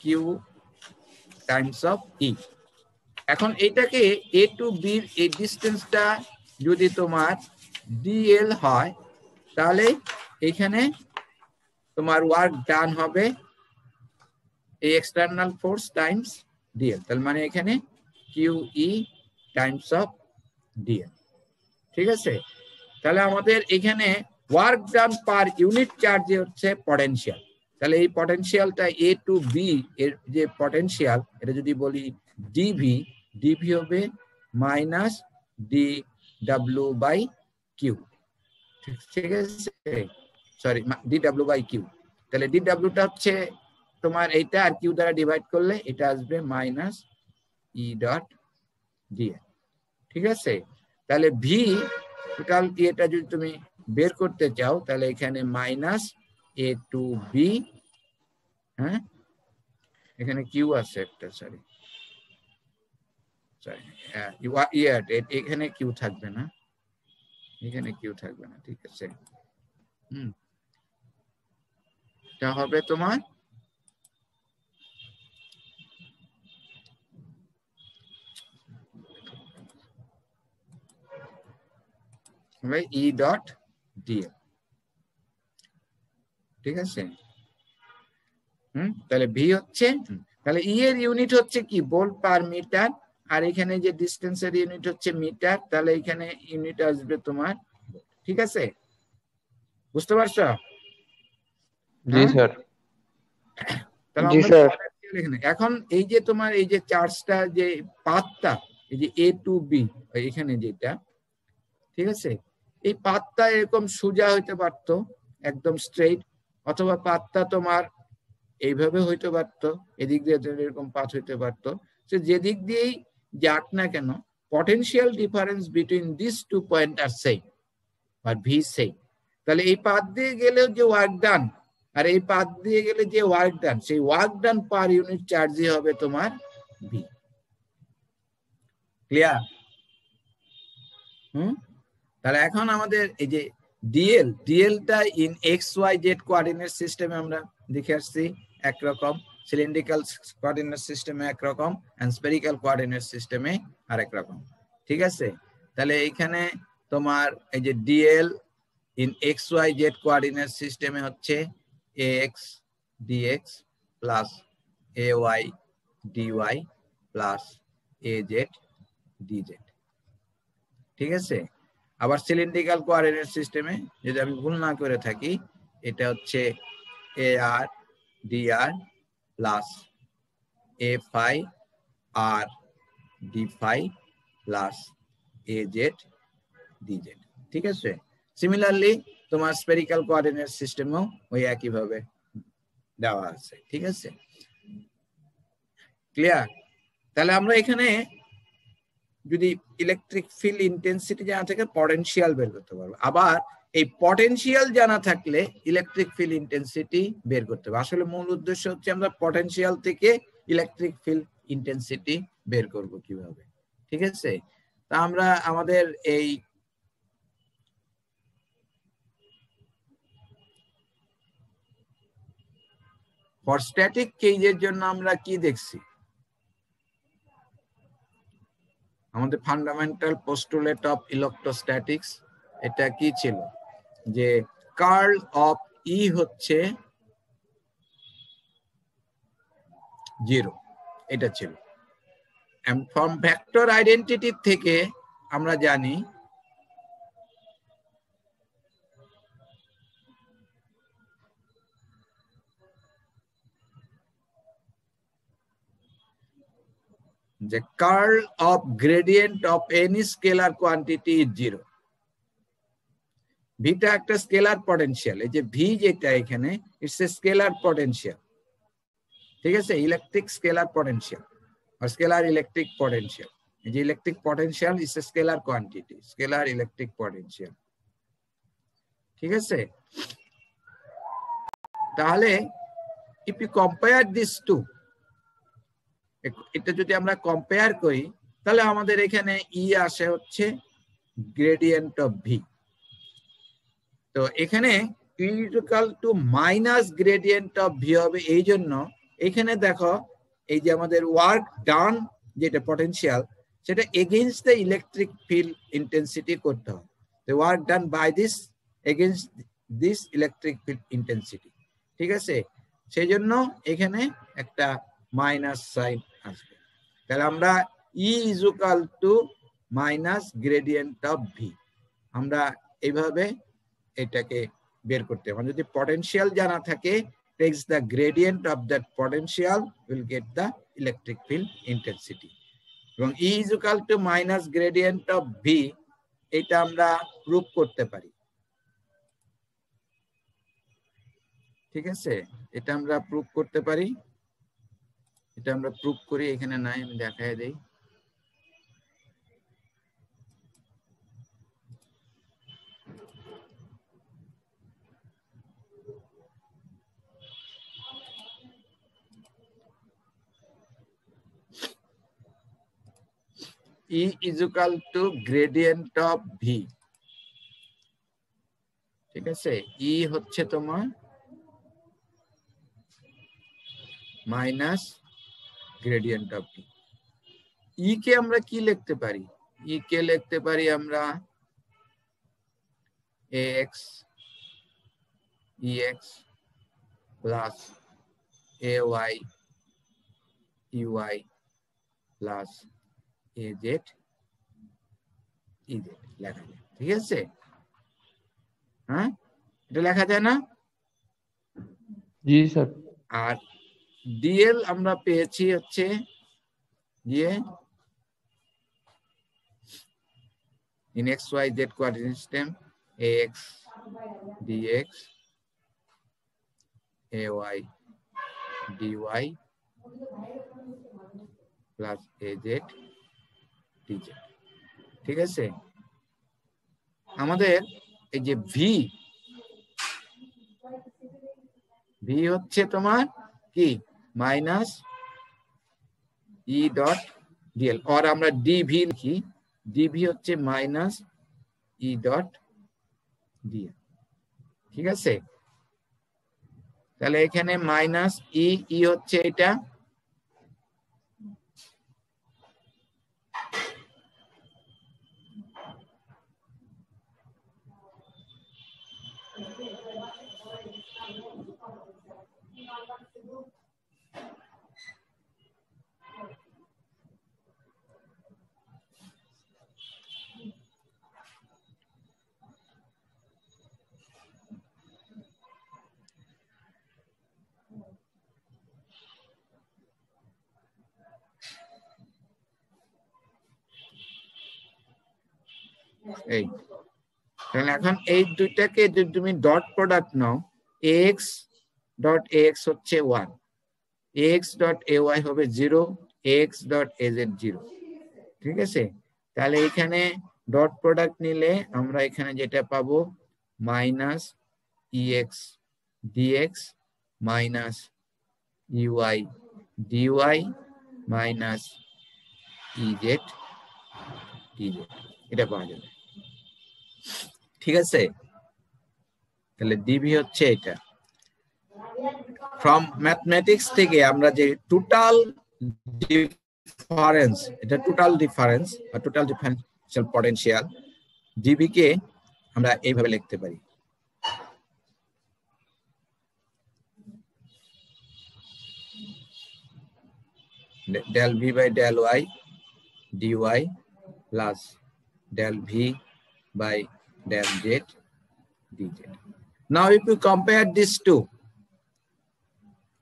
Speaker 2: কিউ টাইমস অফ ই। এখন এটাকে এ টু বি এই ডিস্টেন্সটা যদি তোমার ডিএল হয়, তাহলে এখানে তোমার ওয়ার্ক ডান হবে এই এক্সটার্নাল ফোর্স টাইমস ডিএল, তার মানে এখানে q E times of d l, ঠিক আছে। তাহলে আমাদের এখানে ওয়ার্ক ডান পার ইউনিট চার্জে হচ্ছে পটেনশিয়াল, তাহলে এই পটেনশিয়ালটা এ টু বি এর যে পটেনশিয়াল, এটা যদি বলি ডিভি, ডিভি হবে minus d W by q, ঠিক আছে, sorry d W by q. তাহলে ডি ডাব্লিউটা হচ্ছে তোমার এইটা, আর কিউ দ্বারা ডিভাইড করলে এটা আসবে মাইনাস ই ডট ডিএল, ঠিক আছে। তাহলে ভি টোটাল এটা যদি তুমি বের করতে চাও, তাহলে এখানে মাইনাস এ টু বি, হ্যাঁ এখানে কিউ আছে একটা, সরি এখানে কিউ থাকবে না, এখানে কিউ থাকবে না, ঠিক আছে। এটা হবে তোমার ই ডট ডিএল, ঠিক আছে। তাহলে ভি হচ্ছে, তাহলে ই এর ইউনিট হচ্ছে কি, ভোল্ট পার মিটার, আর এখানে যে ডিস্টেন্সের ইউনিট হচ্ছে মিটার, তাহলে এখানে ইউনিট আসবে তোমার, ঠিক আছে, বুঝতে পারছো?
Speaker 3: জি স্যার।
Speaker 1: জি স্যার।
Speaker 2: এখন এই যে তোমার এই যে চার্জটা যে পাথটা, এই যে এ টু বি এখানে যেটা, ঠিক আছে, এই পাথটা এরকম সোজা হইতে পারতো একদম স্ট্রেইট, অথবা পাথটা তোমার এইভাবে হইতে পারতো, এদিক দিয়ে এরকম পাথ হইতে পারতো, সে যেদিক দিয়েই যাক না কেন, potential difference between this two point আর সেম, আর ভি সেম। তাহলে এই পাথ দিয়ে গেলেও যে ওয়ার্ক ডান, আর এই পাথ দিয়ে গেলে যে ওয়ার্ক ডান, সেই ওয়ার্ক ডান পার ইউনিট চার্জই হবে তোমার ভি। ক্লিয়ার? তাহলে এখন আমাদের এই যে ডিএল, ডিএলটা in x y z coordinate সিস্টেমে আমরা দেখে আসছি একরকম, সিলিন্ড্রিক্যাল কোঅর্ডিনেট সিস্টেমে একরকম, এন্ড স্ফেরিক্যাল কোঅর্ডিনেট সিস্টেমে আরেক রকম, ঠিক আছে। তাহলে এখানে তোমার এই যে d l in x y z coordinate সিস্টেমে হচ্ছে x d x plus a y d y plus a z d z, ঠিক আছে। আবার সিলিন্ড্রিক্যাল কোঅর্ডিনেট সিস্টেমে যদি আমি ভুল না করে থাকি, এটা হচ্ছে a r d r plus a phi r d phi plus a z d z, ঠিক আছে। সিমিলারলি তোমার স্ফেরিক্যাল কোঅর্ডিনেট সিস্টেমেও ওই একইভাবে দেওয়া আছে, ঠিক আছে। ক্লিয়ার? তাহলে আমরা এখানে যদি ইলেকট্রিক ফিল্ড ইন্টেন্সিটি জানা থাকে পটেনশিয়াল বের করতে পারবো। আবার এই পটেনশিয়াল জানা থাকলে ইলেকট্রিক ফিল্ড ইন্টেন্সিটি বের করতে হবে। আসলে মূল উদ্দেশ্য হচ্ছে আমরা পটেনশিয়াল থেকে ইলেকট্রিক ফিল্ড ইন্টেন্সিটি বের করব কিভাবে, ঠিক আছে? তা আমরা আমাদের এই ফর স্ট্যাটিক কেজের জন্য আমরা কি দেখছি? আমাদের ফান্ডামেন্টাল পোস্টুলেট অফ ইলেকট্রোস্ট্যাটিক্স এটা কি ছিল? যে কার্ল অফ ই হচ্ছে 0, এটা ছিল। ফ্রম ভেক্টর আইডেন্টিটি থেকে আমরা জানি যে curl of gradient of any scalar quantity is 0। ভিটা একটা স্কেলার পটেনশিয়াল, এই যে ভি যেটা এখানে ইটস এ স্কেলার পটেনশিয়াল, ঠিক আছে? ইলেকট্রিক স্কেলার পটেনশিয়াল আর স্কেলার ইলেকট্রিক পটেনশিয়াল। এই যে electric potential is a scalar quantity, scalar electric potential, ঠিক আছে? তাহলে if you compare this to, এটা যদি আমরা কম্পেয়ার করি তাহলে আমাদের এখানে ই আসে হচ্ছে গ্রেডিয়েন্ট অফ ভি। তো এখানে E equal to minus gradient of V হবে। এই জন্য এখানে দেখো এই যে আমাদের ওয়ার্ক ডান যেটা পটেনশিয়াল সেটা against the electric field intensity করতে হবে। The work done by this against this electric field intensity, ঠিক আছে? সেই জন্য এখানে একটা মাইনাস সাইন আসবে। তাহলে আমরা E is equal to minus gradient of V, আমরা এইভাবে এটাকে বের করতে হবে। যদি পটেনশিয়াল জানা থাকে, takes the gradient of that potential will get the electric field intensity, এবং E is equal to minus gradient of V, এটা আমরা প্রুফ করতে পারি, ঠিক আছে? এটা আমরা প্রুফ করতে পারি, এটা আমরা প্রুফ করি। এখানে নাই, আমি দেখায় দেই। E is equal to gradient of V, ঠিক আছে? E হচ্ছে তোমার মাইনাস গ্রেডিয়েন্ট অফ ভি। ই কে আমরা কি লিখতে পারি? ই কে লিখতে পারি আমরা ax ex plus ay ey plus az ez লেখা যায়, ঠিক আছে? হ্যাঁ, এটা লেখা যায় না?
Speaker 3: জি স্যার।
Speaker 2: আর ডিএল আমরা পেয়েছি হচ্ছে গিয়ে in xyz coordinate system ax dx ay dy plus az dz, ঠিক আছে? আমাদের এই যে ভি হচ্ছে তোমার কি মাইনাস ই ডট ডিএল, আর আমরা ডিভি লিখি, ডিভি হচ্ছে মাইনাস ই ডট ডিএল, ঠিক আছে? তাহলে এখানে মাইনাস ই হচ্ছে এটা, এই তাহলে এখন এই দুইটাকে যদি তুমি ডট প্রোডাক্ট নাও, এক্স ডট এক্স হচ্ছে 1, এক্স ডট এ ওয়াই হবে 0, এক্স ডট এ জেড 0, ঠিক আছে? তাহলে এখানে ডট প্রোডাক্ট নিলে আমরা এখানে যেটা পাবো minus E x d x minus E y d y minus E z d z, এটা পাওয়া যাবে। ঠিক আছে, তাহলে ডিভি হচ্ছে এটা। ফ্রম ম্যাথমেটিক্স থেকে আমরা যে টোটাল ডিফারেন্স, এটা টোটাল ডিফারেন্স বা টোটাল ডিফারেন্সিয়াল পটেনশিয়াল ডিভি কে আমরা এইভাবে লিখতে পারি, del v by del y dy plus del v by del z dz. Now if you compare these two,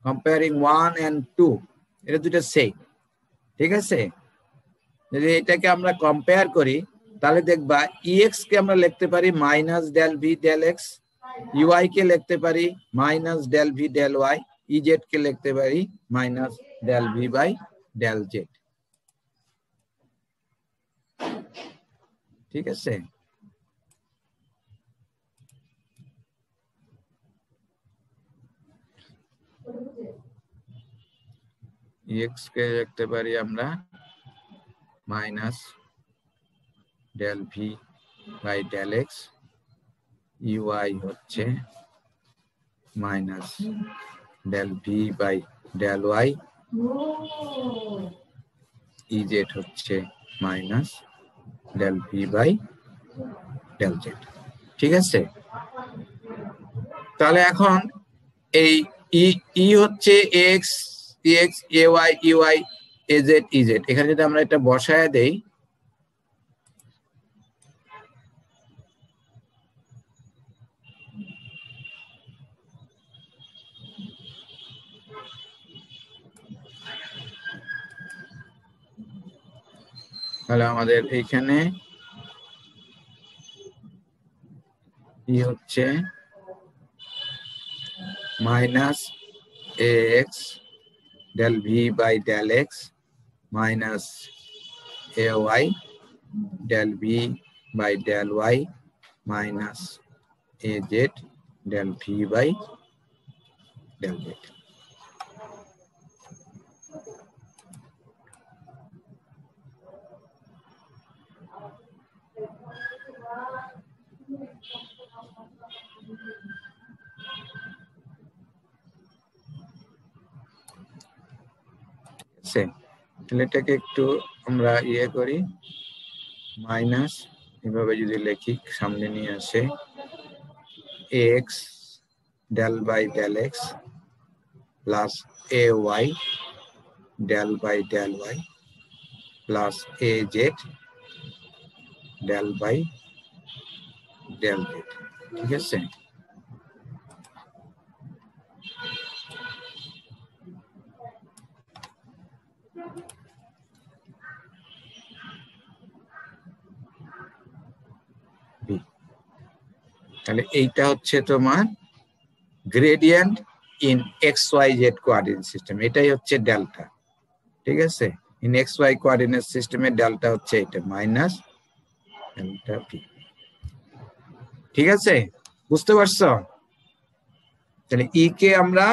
Speaker 2: comparing 1 and 2, এটা দুটো সেম। ঠিক আছে, যদি এটাকে আমরা কম্পেয়ার করি তাহলে দেখবা ex কে আমরা লিখতে পারি minus del v del x, uy কে লিখতে পারি minus del v del y, ez কে লিখতে পারি minus del v by del z। ঠিক আছে, ex কে লিখতে পারি আমরা minus del v by del x, uy হচ্ছে minus del v by del y, ez হচ্ছে minus del v by del z। ঠিক আছে, তাহলে এখন এই ই হচ্ছে x ex ay uy az ez, এখানে যদি আমরা এটা বসায় দেই তাহলে আমাদের এইখানে ই হচ্ছে minus ax del v by del x minus ay del v by del y minus az del v by del z। তাহলে এটাকে একটু আমরা ইয়ে করি, মাইনাস এভাবে যদি লিখি সামনে নিয়ে আসে ax del by del x plus ay del by del y plus az del by del z। ঠিক আছে, তাহলে এইটা হচ্ছে তোমার gradient in x y z coordinate system, এটাই হচ্ছে ডেল্টা। ঠিক আছে, ইন এক্স ওয়াই কোঅর্ডিনেট সিস্টেমে ডেল্টা হচ্ছে এটা মাইনাস ডেল্টা ভি। ঠিক আছে, বুঝতে পারছো? তাহলে ই কে আমরা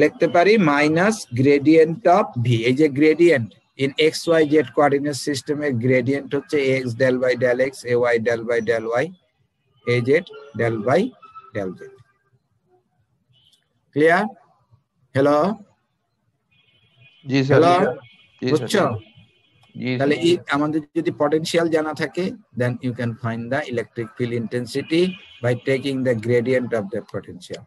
Speaker 2: লিখতে পারি মাইনাস গ্রেডিয়েন্ট অফ ভি। এই যে gradient in x y z coordinate সিস্টেমের গ্রেডিয়েন্ট হচ্ছে x del by del x, a y del by del y, a z del by del z. Clear? Hello
Speaker 3: জি স্যার।
Speaker 2: হ্যালো,
Speaker 3: জি
Speaker 2: বুঝছো?
Speaker 3: জি
Speaker 2: তাহলে আমাদের যদি পটেনশিয়াল জানা থাকে then you can find the electric field intensity by taking the gradient of that potential.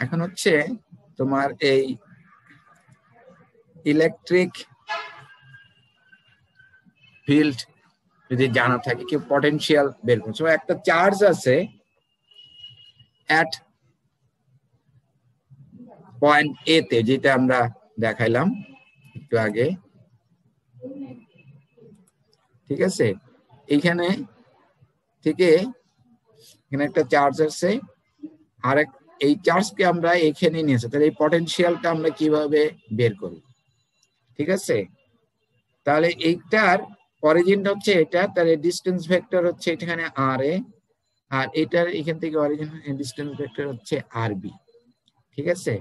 Speaker 2: এখন হচ্ছে তোমার এই ইলেকট্রিক ফিল্ড যদি জানা থাকে কি পটেনশিয়াল বের করছে, একটা চার্জ আছে এট পয়েন্ট এ তে, যেটা আমরা দেখাইলাম একটু আগে, ঠিক আছে, এইখানে থেকে এখানে একটা চার্জ আছে, আর এই চার্জকে আমরা এখানে নিয়েছি, তাহলে এই পটেনশিয়ালটা আমরা কিভাবে বের করব? ঠিক আছে, তাহলে এইটার অরিজিনটা হচ্ছে এটা, তাহলে ডিসটেন্স ভেক্টর হচ্ছে এখানে আর এ, আর এটার এখান থেকে অরিজিন ডিসটেন্স ভেক্টর হচ্ছে আর বি। ঠিক আছে,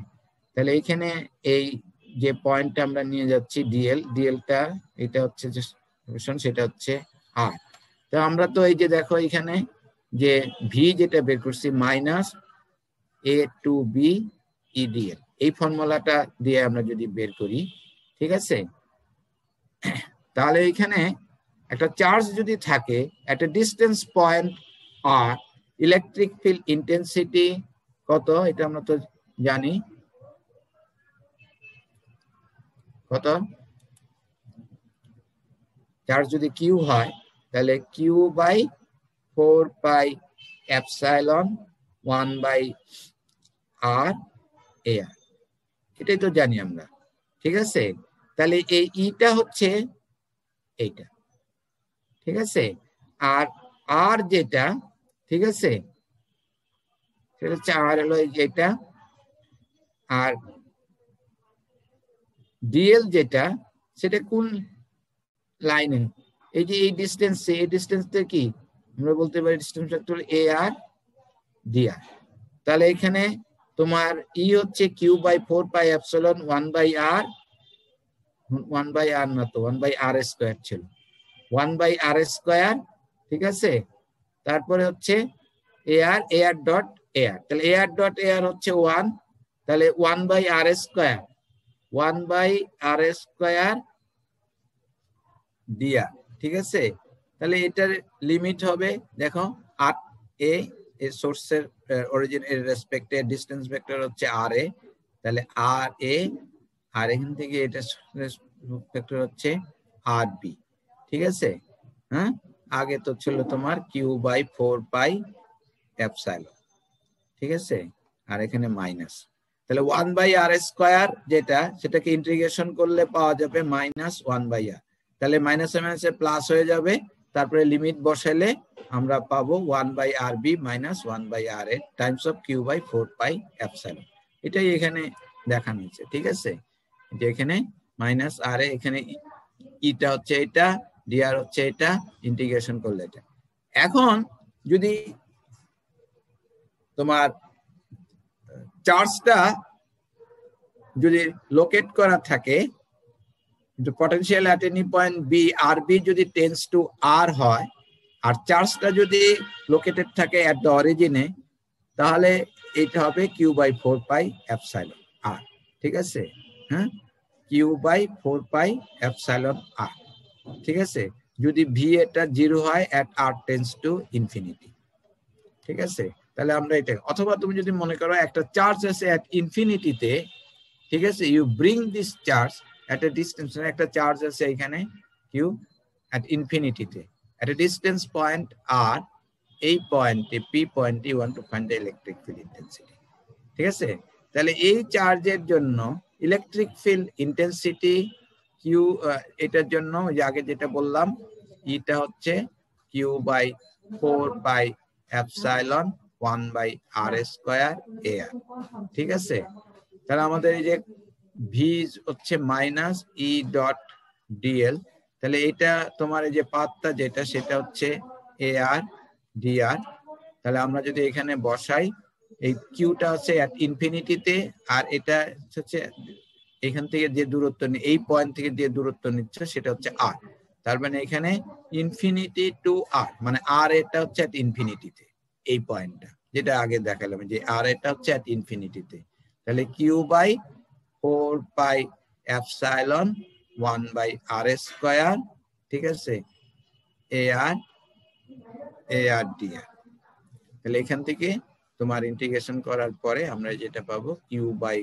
Speaker 2: তাহলে এখানে এই যে পয়েন্টটা আমরা নিয়ে যাচ্ছি ডিএল, ডিএলটা এটা হচ্ছে যে সলিউশন, সেটা হচ্ছে আর। তো আমরা তো এই যে দেখো এখানে যে ভি যেটা বের করছি মাইনাস এ টু বি ইডিএল, এই ফর্মুলাটা দিয়ে আমরা যদি বের করি, ঠিক আছে, তাহলে এখানে একটা চার্জ যদি থাকে একটা distance point r, electric field intensity কত এটা আমরা তো জানি, কত? চার্জ যদি কিউ হয় তাহলে q by 4 pi epsilon 1 by r a r, এটাই তো জানি আমরা। ঠিক আছে, তাহলে এই ইটা হচ্ছে এইটা। ঠিক আছে, আর আর যেটা, ঠিক আছে, সেটা হচ্ছে আর হলো এটা, আর ডিএল যেটা সেটা কোন লাইনে, এই যে এই ডিসটেন্স, এই ডিসটেন্সটা কি আমরা বলতে পারি distance vector a r d r. তাহলে এখানে তোমার ই হচ্ছে q by 4 pi epsilon 1 by r, 1 by r না তো 1 বাই আর স্কয়ার ছিল, 1 বাই আর স্কয়ার। ঠিক আছে, তারপরে হচ্ছে এ আর ডট এ আর, তাহলে এ আর ডট এ আর হচ্ছে 1, তাহলে 1 by r square, 1 by r square d r. ঠিক আছে, তাহলে এটার লিমিট হবে দেখো আর এ, এর সোর্সের অরিজিন এর রেসপেক্টে ডিসটেন্স ভেক্টর হচ্ছে আর এ, তাহলে আর এ, আর এখান থেকে এটা ভেক্টর হচ্ছে আর বি। ঠিক আছে, হ্যাঁ, আগে তো ছিল তোমার কিউ বাই 4 পাই এপসাইলন। ঠিক আছে, আর এখানে মাইনাস, তাহলে 1 বাই আর স্কয়ার যেটা, সেটাকে ইন্টিগ্রেশন করলে পাওয়া যাবে মাইনাস 1 বাই আর, তাহলে মাইনাসে মাইনাসে প্লাস হয়ে যাবে, তারপরে লিমিট বসাইলে আমরা পাবো 1 by r b minus 1 by r a times of q by 4 pi epsilon. এটাই এখানে দেখানো হচ্ছে। ঠিক আছে, যে এখানে মাইনাস আর এ, এখানে ইটা হচ্ছে এটা, ডিআর হচ্ছে এটা, ইন্টিগ্রেশন করলে এটা। এখন যদি তোমার চার্জটা যদি লোকেট করা থাকে, potential at any point b r b যদি টেন্ডস টু আর হয়, আর চার্জটা যদি লোকেটেড থাকে অ্যাট দ্য অরিজিনে, তাহলে এটা হবে q by 4 pi epsilon r. ঠিক আছে, হ্যাঁ, q by 4 pi epsilon r. ঠিক আছে, যদি ভি এটা 0 হয় at r tends to infinity. ঠিক আছে, তাহলে আমরা এটা, অথবা তুমি যদি মনে করো একটা চার্জ আছে অ্যাট ইনফিনিটিতে, ঠিক আছে, you bring this charge at a distance, একটা চার্জ আছে এখানে কিউ at ইনফিনিটিতে at a distance point r, এই পয়েন্টে পি পয়েন্টে you want to find the electric field intensity. ঠিক আছে, তাহলে এই চার্জের জন্য ইলেকট্রিক ফিল্ড ইন্টেন্সিটি কিউ, এটার জন্য যে আগে যেটা বললাম, ইটা হচ্ছে q by 4 pi epsilon 1 by r square a r. ঠিক আছে, তাহলে আমাদের এই যে ভি হচ্ছে মাইনাস ই ডট ডিএল, তাহলে এটা তোমার এই যে পাথটা যেটা, সেটা হচ্ছে এ আর ডি আর। তাহলে আমরা যদি এখানে বসাই, এই কিউটা হচ্ছে অ্যাট ইনফিনিটিতে, আর এটা হচ্ছে এখান থেকে যে দূরত্ব, এই পয়েন্ট থেকে যে দূরত্ব নিচ্ছে সেটা হচ্ছে আর। তার মানে এখানে ইনফিনিটি টু আর, মানে আর এটা হচ্ছে অ্যাট ইনফিনিটিতে, এই পয়েন্টটা যেটা আগে দেখালাম যে আর এটা হচ্ছে অ্যাট ইনফিনিটিতে, তাহলে q by 4 pi epsilon 1 by r square. ঠিক আছে, এ আর ডি আর। তাহলে এখান থেকে তোমার ইন্টিগ্রেশন করার পরে আমরা যেটা পাবো q by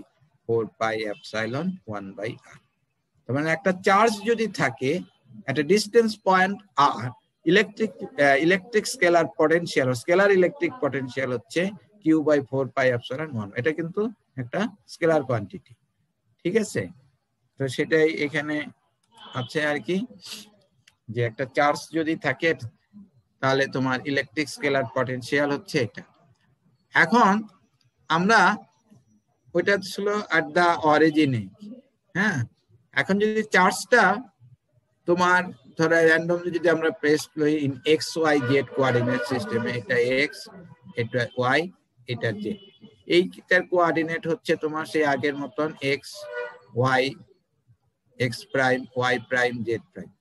Speaker 2: 4 pi epsilon 1 by r. তার মানে একটা চার্জ যদি থাকে একটা distance point r, electric scalar potential, scalar electric potential হচ্ছে কিউ বাই 4 পাই এপসাইলন 1। এটা কিন্তু একটা স্কেলার কোয়ান্টিটি। ঠিক আছে, তো সেটাই এখানে আছে আর কি, যে একটা চার্জ যদি থাকে তাহলে তোমার ইলেকট্রিক স্কেলার পটেনশিয়াল হচ্ছে এটা। এখন আমরা ওইটা ছিল at the origin, হ্যাঁ। এখন যদি চার্জটা তোমার ধরো র্যান্ডমলি যদি আমরা প্রেস করি in x y z coordinate সিস্টেমে, এটা এক্স, এটা ওয়াই, এটা জেড, এইটার কোঅর্ডিনেট হচ্ছে তোমার সেই আগের মতন x y, x prime y prime z prime,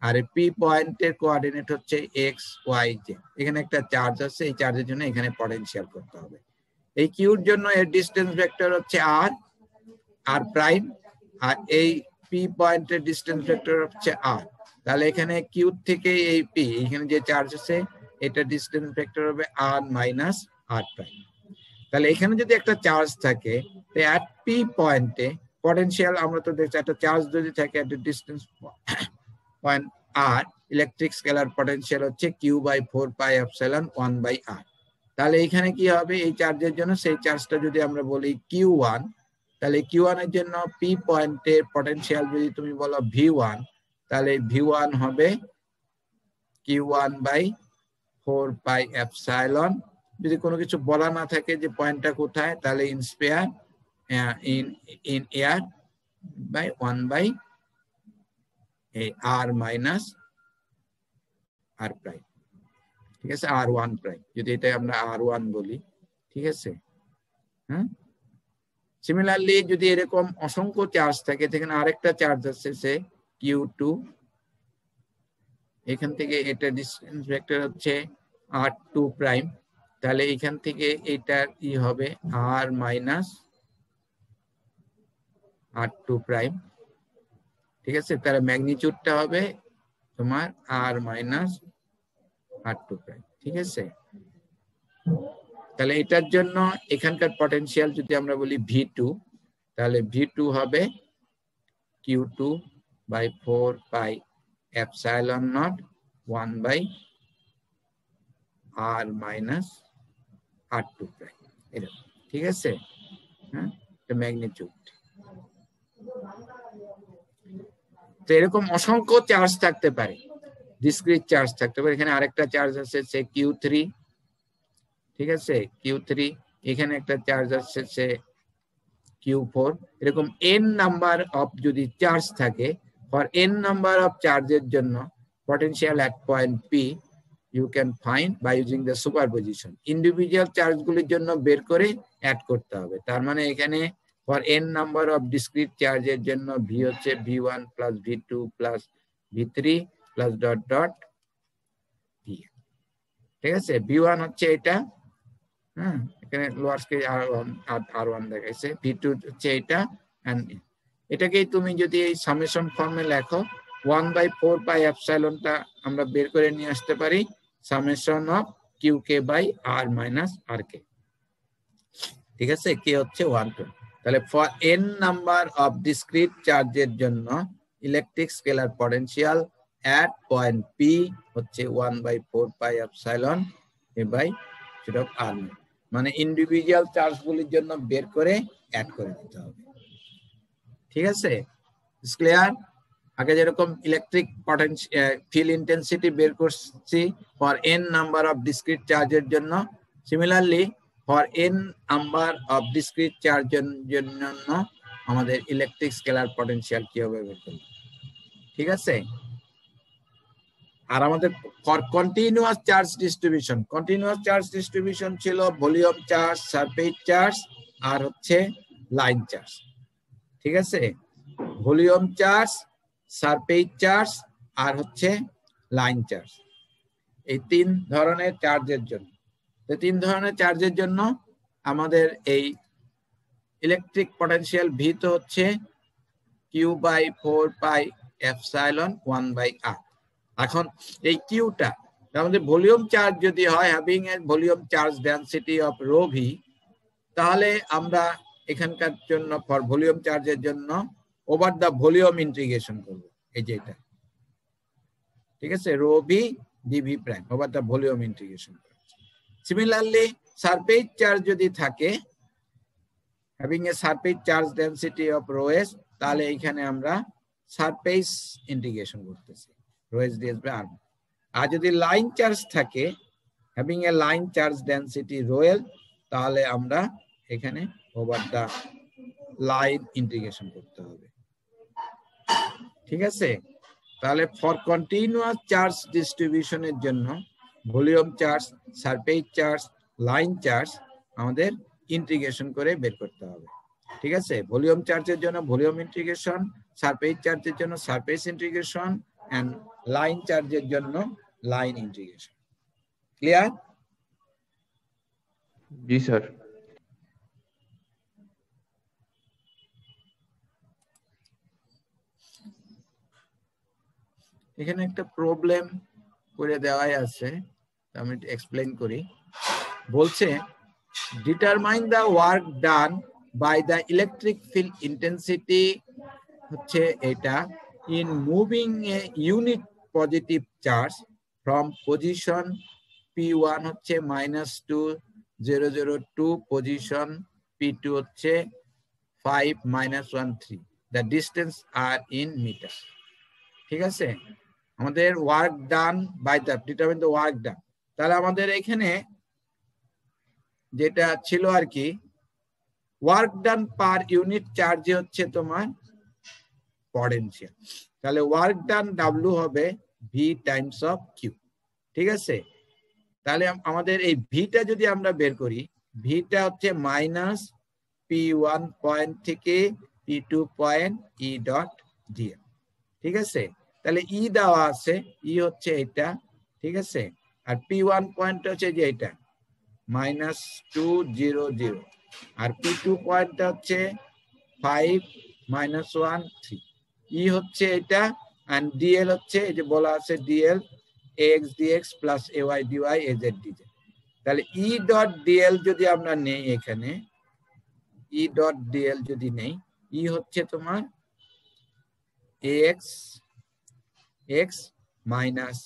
Speaker 2: আর পি পয়েন্টের কোঅর্ডিনেট হচ্ছে এক্স ওয়াই জেড। এখানে একটা চার্জ আছে, এই চার্জের জন্য এখানে পটেনশিয়াল করতে হবে। এই কিউর জন্য এর ডিসটেন্স ভেক্টর হচ্ছে আর, আর প্রাইম, আর এই পি পয়েন্টের ডিসটেন্স ভেক্টর হচ্ছে আর। তাহলে এখানে কিউ থেকে এই পি, এখানে যে চার্জ আছে এটা ডিসটেন্স ভেক্টর হবে আর মাইনাস আর প্রাইম। তাহলে এখানে যদি একটা চার্জ থাকে এট পি পয়েন্টে পটেনশিয়াল, আমরা তো দেখছি একটা চার্জ যদি থাকে এট distance point r, electric scalar potential হচ্ছে কিউ বাই 4πε 1/r। তাহলে এখানে কি হবে, এই চার্জের জন্য সেই চার্জটা যদি আমরা বলি Q1, তাহলে Q1 এর জন্য পি পয়েন্টের পটেনশিয়াল যদি তুমি বলো V1, তাহলে V1 হবে Q1/4πε। যদি কোনো কিছু বলা না থাকে যে পয়েন্টটা কোথায়, তাহলে in sphere in air by 1/r minus r prime, ঠিক আছে, R1 প্রাইম, যদি এটা আমরা R1 বলি, ঠিক আছে। হ্যাঁ, সিমিলারলি যদি এরকম অসংখ্য চার্জ থাকে, এখানে আরেকটা চার্জ আছে সে Q2, এখান থেকে এটা ডিসটেন্স ভেক্টর হচ্ছে R2 প্রাইম, তাহলে এখান থেকে এটার ই হবে R মাইনাস R2 প্রাইম, ঠিক আছে। তাহলে ম্যাগনিটিউডটা হবে তোমার R মাইনাস R2 প্রাইম, ঠিক আছে। তাহলে এটার জন্য এখানকার পটেনশিয়াল যদি আমরা বলি V2, তাহলে V2 হবে Q2/4πε0 1/r minus R2 prime, এরকম, ঠিক আছে। হ্যাঁ, এটা ম্যাগনিটিউড। তো এরকম অসংখ্য চার্জ থাকতে পারে, ডিসক্রিট চার্জ থাকতে পারে। এখানে আরেকটা চার্জ আছে সে Q3, ঠিক আছে, Q3, এখানে একটা চার্জ আছে সে Q4। এরকম n নাম্বার অফ যদি চার্জ থাকে, ফর n নাম্বার অফ চার্জের জন্য potential at point P you can find by using the superposition। Individual চার্জগুলির জন্য বের করে অ্যাড করতে হবে। তার মানে এখানে for n number of discrete চার্জের জন্য V হচ্ছে V1 plus V2 plus V3 plus dot dot V, ঠিক আছে। V1 হচ্ছে এটা, হ্যাঁ, এখানে লোয়ার স্কেল R1 দেখাইছে, V2 হচ্ছে এটা, এন্ড এটাকেই তুমি যদি এই সামেশন ফর্মে লেখো 1/4πε আমরা বের করে নিয়ে আসতে পারি summation of QK/R minus RK, ঠিক আছে। K হচ্ছে 1, 2। তাহলে for n number of discrete চার্জের জন্য electric scalar potential at point P হচ্ছে 1/4πε/r, মানে ইন্ডিভিজুয়াল চার্জগুলির জন্য বের করে অ্যাড করে দিতে হবে, ঠিক আছে। ক্লিয়ার? আগে যেরকম ইলেকট্রিক পটেনশিয়াল ফিল্ড ইন্টেন্সিটি বের করছি for n number of discrete চার্জের জন্য, similarly for n number of discrete চার্জের জন্য আমাদের ইলেকট্রিক স্কেলার পটেনশিয়াল কি হবে বের করব, ঠিক আছে। আর আমাদের for continuous charge distribution, continuous charge distribution ছিল ভলিউম চার্জ, সারফেস চার্জ আর হচ্ছে লাইন চার্জ, ঠিক আছে। ভলিউম চার্জ, সারফেস চার্জ আর হচ্ছে লাইন চার্জ, এই তিন ধরনের চার্জের জন্য। তো তিন ধরনের চার্জের জন্য আমাদের এই ইলেকট্রিক পটেনশিয়াল ভি তো হচ্ছে Q/4πε 1/r। এখন এই কিউটা আমাদের ভলিউম চার্জ যদি হয়, having a volume charge density of rho V, তাহলে আমরা এখানকার জন্য ফর ভলিউম চার্জের জন্য ওভার দা ভলিউম ইন্টিগ্রেশন করব, এই যে এটা, ঠিক আছে, rho v dv prime over the volume integration. Similarly surface charge যদি থাকে, having a surface charge density of rho s, তাহলে এখানে আমরা সারফেস ইন্টিগ্রেশন করতেছি। rho s ds by r. আর যদি লাইন চার্জ থাকে, having a line charge density rho l, তাহলে আমরা এখানে ওভার দা লাইন ইন্টিগ্রেশন করতে হবে। ঠিক আছে, তাহলে ফর কন্টিনিউয়াস চার্জ ডিস্ট্রিবিউশনের জন্য volume charge, surface charge, line charge আমাদের ইন্টিগ্রেশন করে বের করতে হবে। ঠিক আছে, ভলিউম চার্জের জন্য ভলিউম ইন্টিগ্রেশন, সারফেস চার্জের জন্য সারফেস ইন্টিগ্রেশন এন্ড লাইন চার্জের জন্য লাইন ইন্টিগ্রেশন। ক্লিয়ার?
Speaker 3: জি স্যার।
Speaker 2: এখানে একটা প্রবলেম করে দেওয়াই আছে, আমি এক্সপ্লেইন করি। বলছে determine the work done by the electric field intensity হচ্ছে এটা in moving a unit positive charge from position P1 হচ্ছে -2002 পজিশন P2 হচ্ছে 5 -13, the distance are in meter। ঠিক আছে, আমাদের work done by the determine the work done, তাহলে আমাদের এখানে যেটা ছিল আর কি, ওয়ার্ক ডান পার ইউনিট চার্জে হচ্ছে তোমার পটেনশিয়াল, তাহলে ওয়ার্ক ডান W হবে V টাইমস অফ Q। ঠিক আছে, তাহলে আমাদের এই ভিটা যদি আমরা বের করি, ভিটা হচ্ছে মাইনাস P1 পয়েন্ট থেকে P2 point E dot dl। ঠিক আছে, তাহলে ই দেওয়া আছে, ই হচ্ছে এটা। ঠিক আছে, আর P1 পয়েন্ট হচ্ছে যে এটা -200, আর P2 পয়েন্ট হচ্ছে 5 -13, ই হচ্ছে এটা, আর dl হচ্ছে এই যে বলা আছে dl ax dx plus ay dy az dz। তাহলে ই ডট dl যদি আমরা নেই, এখানে ই ডট dl যদি নেই, ই হচ্ছে তোমার ax x minus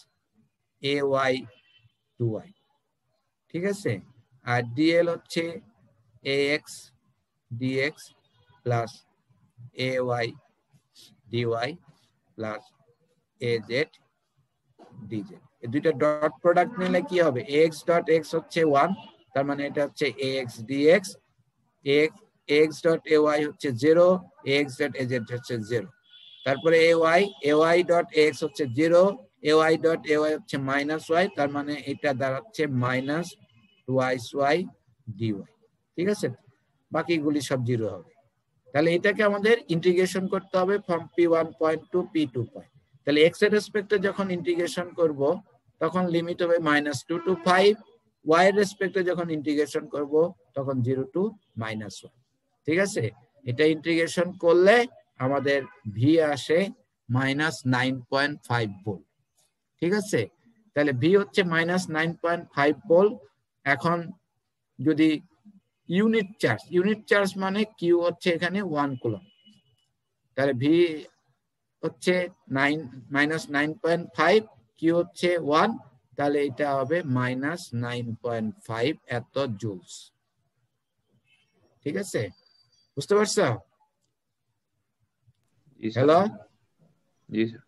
Speaker 2: ay 2y। ঠিক আছে, আর dl হচ্ছে ax dx plus ay dy plus az dz। এই দুইটা ডট প্রোডাক্ট নিলে কি হবে, x ডট x হচ্ছে 1, তার মানে এটা হচ্ছে ax dx, x dot ay হচ্ছে 0, x ডট az হচ্ছে 0, তারপরে ay ডট x হচ্ছে 0, ay ডট ay হচ্ছে -y, তার মানে এটা দাঁড়াচ্ছে -2y dy। ঠিক আছে, বাকিগুলি সব 0 হবে। তাহলে এটাকে আমাদের ইন্টিগ্রেশন করতে হবে from P1 point to P2 point. তাহলে x এর রেসপেক্টে যখন ইন্টিগ্রেশন করব তখন লিমিট হবে -2 টু 5, y এর রেসপেক্টে যখন ইন্টিগ্রেশন করব তখন 0 টু -1। ঠিক আছে, এটা ইন্টিগ্রেশন করলে আমাদের v আসে -9.5 ভোল্ট। ঠিক আছে, তাহলে v হচ্ছে -9.5 ভোল্ট। এখন যদি ইউনিট চার্জ মানে q হচ্ছে এখানে 1 কুলম, তাহলে v হচ্ছে -9.5, q হচ্ছে 1, তাহলে এটা হবে -9.5 এত জুলস। ঠিক আছে, বুঝতে পারছো? হ্যালো,
Speaker 3: জি স্যার।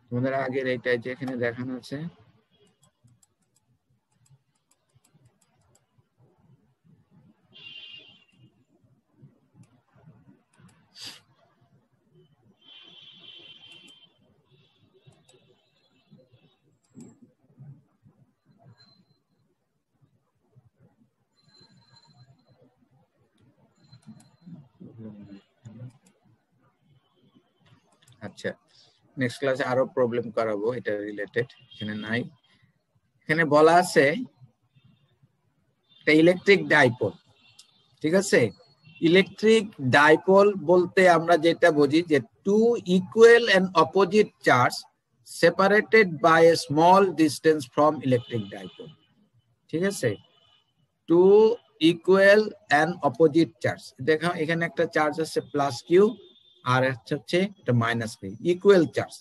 Speaker 2: তোমাদের আগের এইটাই যে এখানে দেখানো আছে, আচ্ছা নেক্সট ক্লাসে আরো প্রবলেম করাবো এটা রিলেটেড, এখানে নাই। এখানে বলা আছে একটা ইলেকট্রিক ডাইপোল। ঠিক আছে, ইলেকট্রিক ডাইপোল বলতে আমরা যেটা বুঝি যে two equal and opposite charge separated by a small distance from electric dipole. ঠিক আছে, two equal and opposite charge, দেখো এখানে একটা চার্জ আছে প্লাস কিউ আর হচ্ছে এটা minus q, equal charge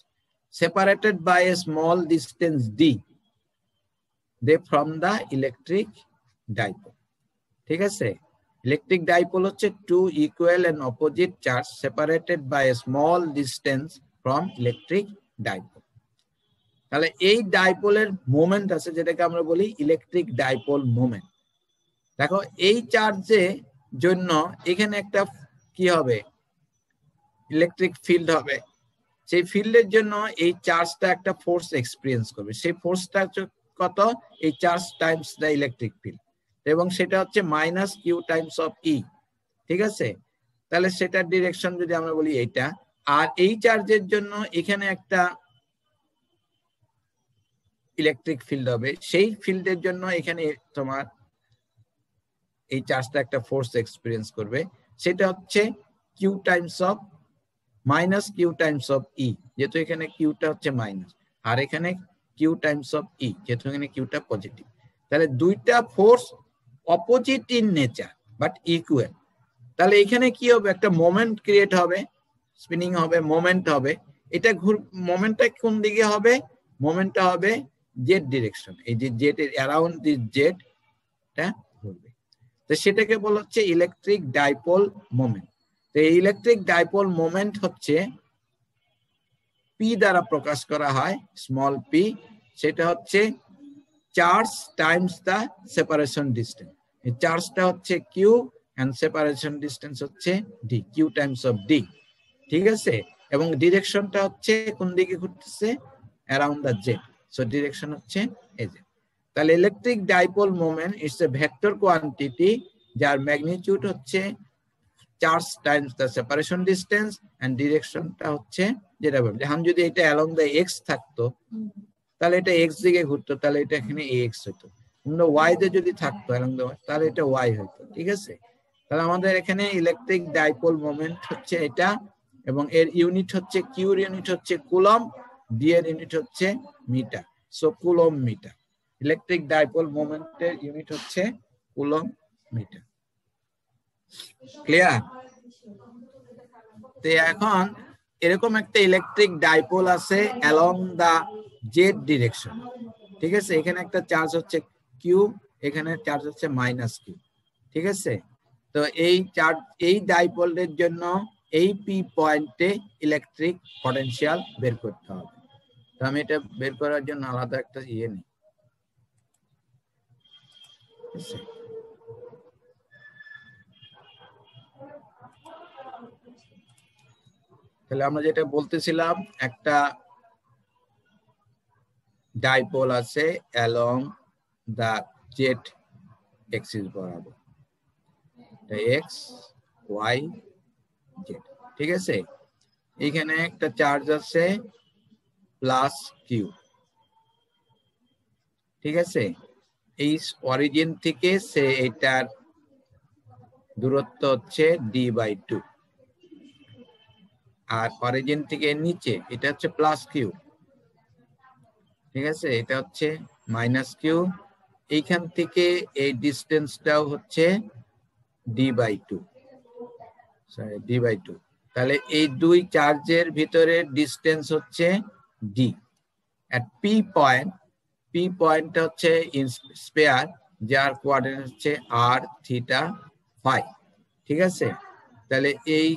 Speaker 2: separated by a small distance d they from the electric dipole। ঠিক আছে, ইলেকট্রিক ডাইপোল হচ্ছে two equal and opposite charge separated by a small distance from electric dipole. তাহলে এই ডাইপোলের মোমেন্ট আছে যেটাকে আমরা বলি ইলেকট্রিক ডাইপোল মোমেন্ট। দেখো এই চার্জের জন্য এখানে একটা কি হবে, ইলেকট্রিক ফিল্ড হবে। সেই ফিল্ডের জন্য এই চার্জটা একটা ফোর্স এক্সপেরিয়েন্স করবে। সেই ফোর্সটা কত, এই charge Times the electric field, এবং সেটা হচ্ছে মাইনাস কিউ টাইমস অফ ই। ঠিক আছে, তাহলে সেটার ডিরেকশন যদি আমরা বলি এইটা, আর এই চার্জের জন্য এখানে একটা ইলেকট্রিক ফিল্ড হবে। সেই ফিল্ডের জন্য এখানে তোমার এই চার্জটা একটা ফোর্স এক্সপেরিয়েন্স করবে, সেটা হচ্ছে q times of minus q times of E, যেহেতু এখানে কিউটা হচ্ছে মাইনাস আর এখানে কিউ টাইমস অফ ই, যেহেতু এখানে কিউটা পজিটিভ। তাহলে দুইটা force opposite in nature but equal. তাহলে এখানে কি হবে, একটা মোমেন্ট ক্রিয়েট হবে, স্পিনিং হবে, মোমেন্ট হবে। এটা মোমেন্টটা কোন দিকে হবে, মোমেন্টটা হবে জেড ডিরেকশন, এই যে জেড অ্যারাউন্ড দিস জেডটা ঘুরবে। তো সেটাকে বলা হচ্ছে ইলেকট্রিক ডাইপোল মোমেন্ট। তো এই ইলেকট্রিক ডাইপোল মোমেন্ট হচ্ছে পি দ্বারা প্রকাশ করা হয়, স্মল পি। সেটা হচ্ছে charge times the separation distance. এই চার্জটা হচ্ছে কিউ এন্ড সেপারেশন ডিস্টেন্স হচ্ছে d, q times of d. ঠিক আছে, এবং ডিরেকশনটা হচ্ছে কোন দিকে ঘুরতেছে, around the z. So direction হচ্ছে এই যে। তাহলে electric dipole moment it's a vector quantity যার ম্যাগনিটিউড হচ্ছে charge times the separation distance and ডিরেকশনটা হচ্ছে যেটা বলবো, এখন যদি এটা অ্যালং দা এক্স থাকতো তাহলে এটা এক্স দিকে ঘুরতো, তাহলে এটা এখানে এক্স হতো। কিন্তু ওয়াই তে যদি থাকতো অ্যালং দা তাহলে এটা ওয়াই হতো। ঠিক আছে, তাহলে আমাদের এখানে ইলেকট্রিক ডাইপোল মোমেন্ট হচ্ছে এটা, এবং এর ইউনিট হচ্ছে, কিউর ইউনিট হচ্ছে কুলম, ডি এর ইউনিট হচ্ছে metre. So coulomb metre, electric dipole মোমেন্টের ইউনিট হচ্ছে কুলম মিটার। ক্লিয়ার? তো এখন এরকম একটা ইলেকট্রিক ডাইপোল আছে অ্যালং দা জেড ডিরেকশন। ঠিক আছে, এখানে একটা চার্জ হচ্ছে কিউ, এখানে চার্জ হচ্ছে মাইনাস কিউ। ঠিক আছে, তো এই চার্জ, এই ডাইপোলের জন্য এই পি পয়েন্টে ইলেকট্রিক পটেনশিয়াল বের করতে হবে। তো আমি এটা বের করার জন্য আলাদা একটা ইয়ে নিই। তাহলে আমরা যেটা বলতেছিলাম, একটা ডাইপোল আছে অ্যালং দা জেড এক্সিস বরাবর, এক্স ওয়াই জেড। ঠিক আছে, এখানে একটা চার্জ আছে প্লাস কিউ। ঠিক আছে, এই অরিজিন থেকে সে এটার দূরত্ব হচ্ছে d/2, আর অরিজিন থেকে নিচে এটা হচ্ছে প্লাস কিউ। ঠিক আছে, এটা হচ্ছে মাইনাস কিউ। এইখান থেকে এই ডিস্টেন্সটাও হচ্ছে d/2, সরি d/2। তাহলে এই দুই চার্জের ভিতরে ডিস্টেন্স হচ্ছে ডি। এট পি পয়েন্ট, পি পয়েন্টটা হচ্ছে ইন স্পেয়ার, যার কোঅর্ডিনেট হচ্ছে আর থিটা ফাই। ঠিক আছে, তাহলে এই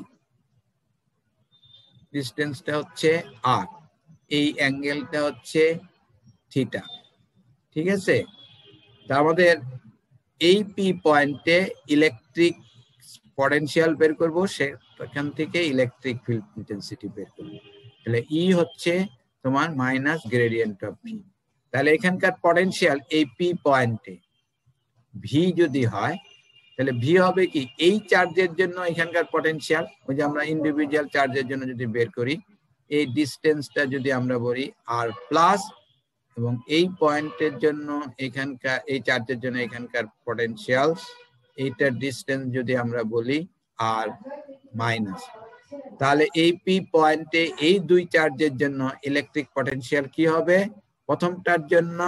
Speaker 2: ডিস্টেন্সটা হচ্ছে আর, এই অ্যাঙ্গেলটা হচ্ছে থিটা। ঠিক আছে, তা আমাদের এই পি পয়েন্টে ইলেকট্রিক পটেনশিয়াল বের করব, সেখান থেকে ইলেকট্রিক ফিল্ড ইন্টেন্সিটি বের করব। তাহলে ই হচ্ছে তোমার মাইনাস গ্রেডিয়েন্ট অফ ভি। তাহলে এখানকার পটেনশিয়াল এই পি পয়েন্টে ভি যদি হয়, তাহলে ভি হবে কি, এই চার্জের জন্য এখানকার পটেনশিয়াল, ওই যে আমরা ইন্ডিভিজুয়াল চার্জের জন্য যদি বের করি, এই ডিস্টেন্সটা যদি আমরা বলি আর প্লাস, এবং এই পয়েন্টের জন্য এখানকার এই চার্জের জন্য এখানকার পটেনশিয়াল, এইটার ডিস্টেন্স যদি আমরা বলি আর মাইনাস, তাহলে এই পি পয়েন্টে এই দুই চার্জের জন্য ইলেকট্রিক পটেনশিয়াল কি হবে, প্রথমটার জন্য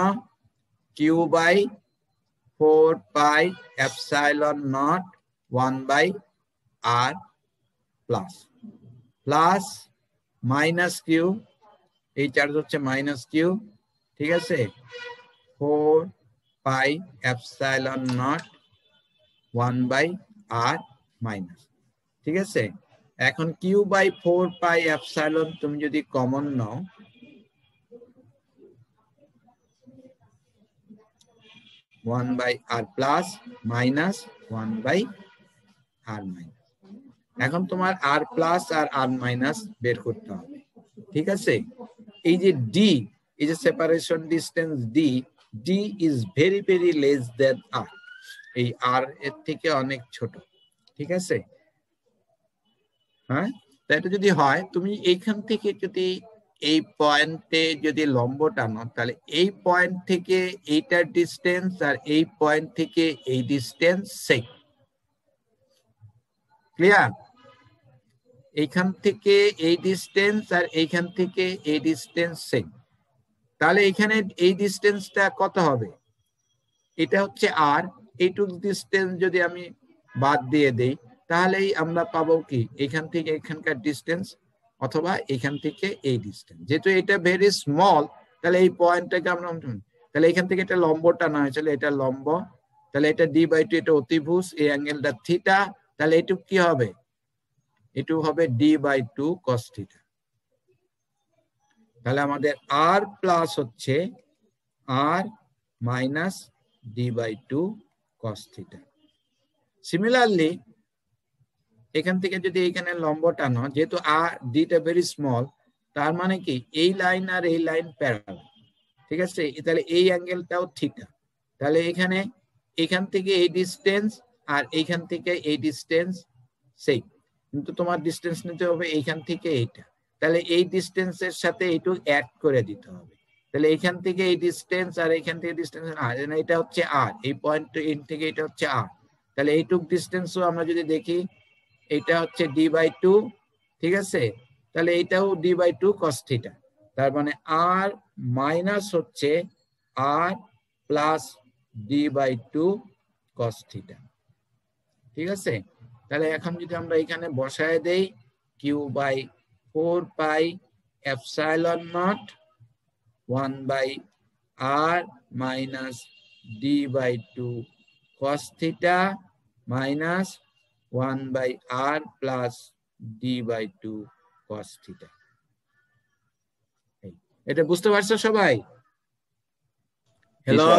Speaker 2: Q/4πε0 1/r plus plus minus q, এই চার্জ হচ্ছে মাইনাস কিউ। ঠিক আছে, 4πε0 1/r আর মাইনাস, ঠিক আছে। এখন কিউ বাই 4 পাই এপসাইলন তুমি যদি কমন নাও, 1 by r plus minus 1 by r minus. এখন তোমার আর প্লাস আর আর মাইনাস বের করতে হবে, ঠিক আছে। এই যে ডি, এই যে separation distance d, d is very very less than r, এই আর এর থেকে অনেক ছোট, ঠিক আছে। হ্যাঁ, এটা যদি হয় তুমি এইখান থেকে যদি এই পয়েন্টে যদি লম্ব টানো, তাহলে এই পয়েন্ট থেকে এইটার ডিস্টেন্স আর এই পয়েন্ট থেকে এই ডিস্টেন্স সেম। ক্লিয়ার? এইখান থেকে এই ডিস্টেন্স আর এইখান থেকে এই ডিস্টেন্স সেম। তাহলে এখানে এই ডিস্টেন্সটা কত হবে? এটা হচ্ছে আর, এইটুক ডিস্টেন্স যদি আমি বাদ দিয়ে দেই, তাহলেই আমরা পাবো কি এখান থেকে এখানকার ডিস্টেন্স অথবা এখান থেকে এই ডিস্টেন্স। যেহেতু এটা ভেরি স্মল, তাহলে এই পয়েন্টটাকে আমরা, তাহলে এখান থেকে এটা লম্ব টানা হয়েছিল, এটা লম্ব, তাহলে এটা ডি বাই টু, এটা অতিভুজ, এই অ্যাঙ্গেলটা থিটা, তাহলে এটুক কি হবে? এটুক হবে d by two cos theta. তাহলে আমাদের আর প্লাস হচ্ছে r minus d by two cos theta. Similarly এখান থেকে যদি এখানে লম্ব টানো, যেহেতু আর ডিটা ভেরি স্মল, তার মানে কি এই লাইন আর এই লাইন প্যারালাল, ঠিক আছে। তাহলে এই অ্যাঙ্গেলটাও থিটা। তাহলে এখানে এখান থেকে এই ডিস্টেন্স আর এইখান থেকে এই ডিস্টেন্স সেম, কিন্তু তোমার ডিস্টেন্স নিতে হবে এইখান থেকে এইটা। তাহলে এই ডিস্টেন্সের সাথে এইটু অ্যাড করে দিতে হবে। তাহলে এইখান থেকে এই ডিস্টেন্স আর এইখান থেকে ডিস্টেন্স, এটা হচ্ছে আর, এই পয়েন্ট এন্ড থেকে এটা হচ্ছে আর। তাহলে এইটুক ডিস্টেন্সও আমরা যদি দেখি, এটা হচ্ছে ডি বাই টু, ঠিক আছে। তাহলে এইটাও d by two cos theta. তার মানে আর মাইনাস হচ্ছে r plus d by two cos theta, ঠিক আছে। তাহলে এখন যদি আমরা এখানে বসায় দেই, q by 4 pi epsilon not 1 by r minus d by two cos theta minus 1 by r plus d by two cos theta. এটা বুঝতে পারছো সবাই? হ্যালো,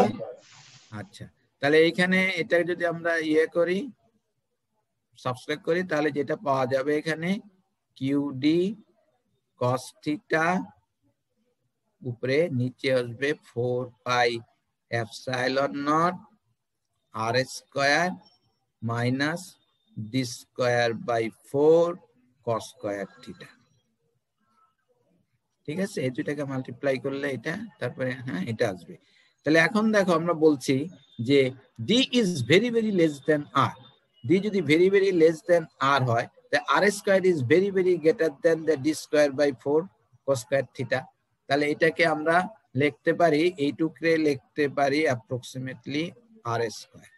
Speaker 2: আচ্ছা। তাহলে এইখানে এটা যদি আমরা করি, সাবস্ট্রাক্ট করি, তাহলে যেটা পাওয়া যাবে এখানে কিউ ডি কস থিটা উপরে নিচে আসবে 4 pi epsilon nought r square minus d square by 4 cos square theta, ঠিক আছে। এই দুইটাকে মাল্টিপ্লাই করলে এটা, তারপরে হ্যাঁ এটা আসবে। তাহলে এখন দেখো আমরা বলছি যে d is very very less than r. D যদি very very less than r হয়, তাহলে r square is very very greater than the d square by 4 cos square theta. তাহলে এটাকে আমরা লিখতে পারি, এইটুকরে লিখতে পারি অ্যাপ্রক্সিমেটলি আর স্কয়ার।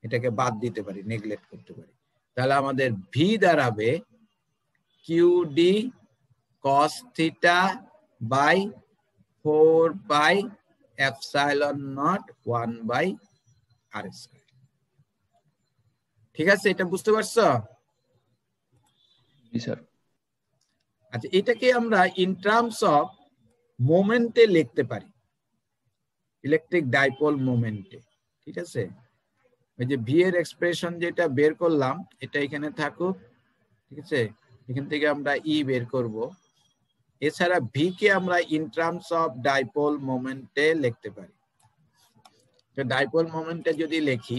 Speaker 2: এটাকে বাদ দিতে পারি, নেগলেক্ট করতে পারি। তাহলে আমাদের ভি দাঁড়াবে q d cos theta by 4 pi epsilon not 1 by r square, ঠিক আছে। এটা বুঝতে পারছো?
Speaker 3: জি স্যার।
Speaker 2: আচ্ছা, এটাকে আমরা ইন টার্মস অফ মোমেন্টে লিখতে পারি, ইলেকট্রিক ডাইপোল মোমেন্টে, ঠিক আছে। ওই যে ভি এর এক্সপ্রেশন যেটা বের করলাম, এটা এখানে থাকুক, ঠিক আছে। এখান থেকে আমরা ই বের করব। এছাড়া ভি কে আমরা ইন টার্মস অফ ডাইপোল মোমেন্টে লিখতে পারি। তো ডাইপোল মোমেন্টে যদি লিখি,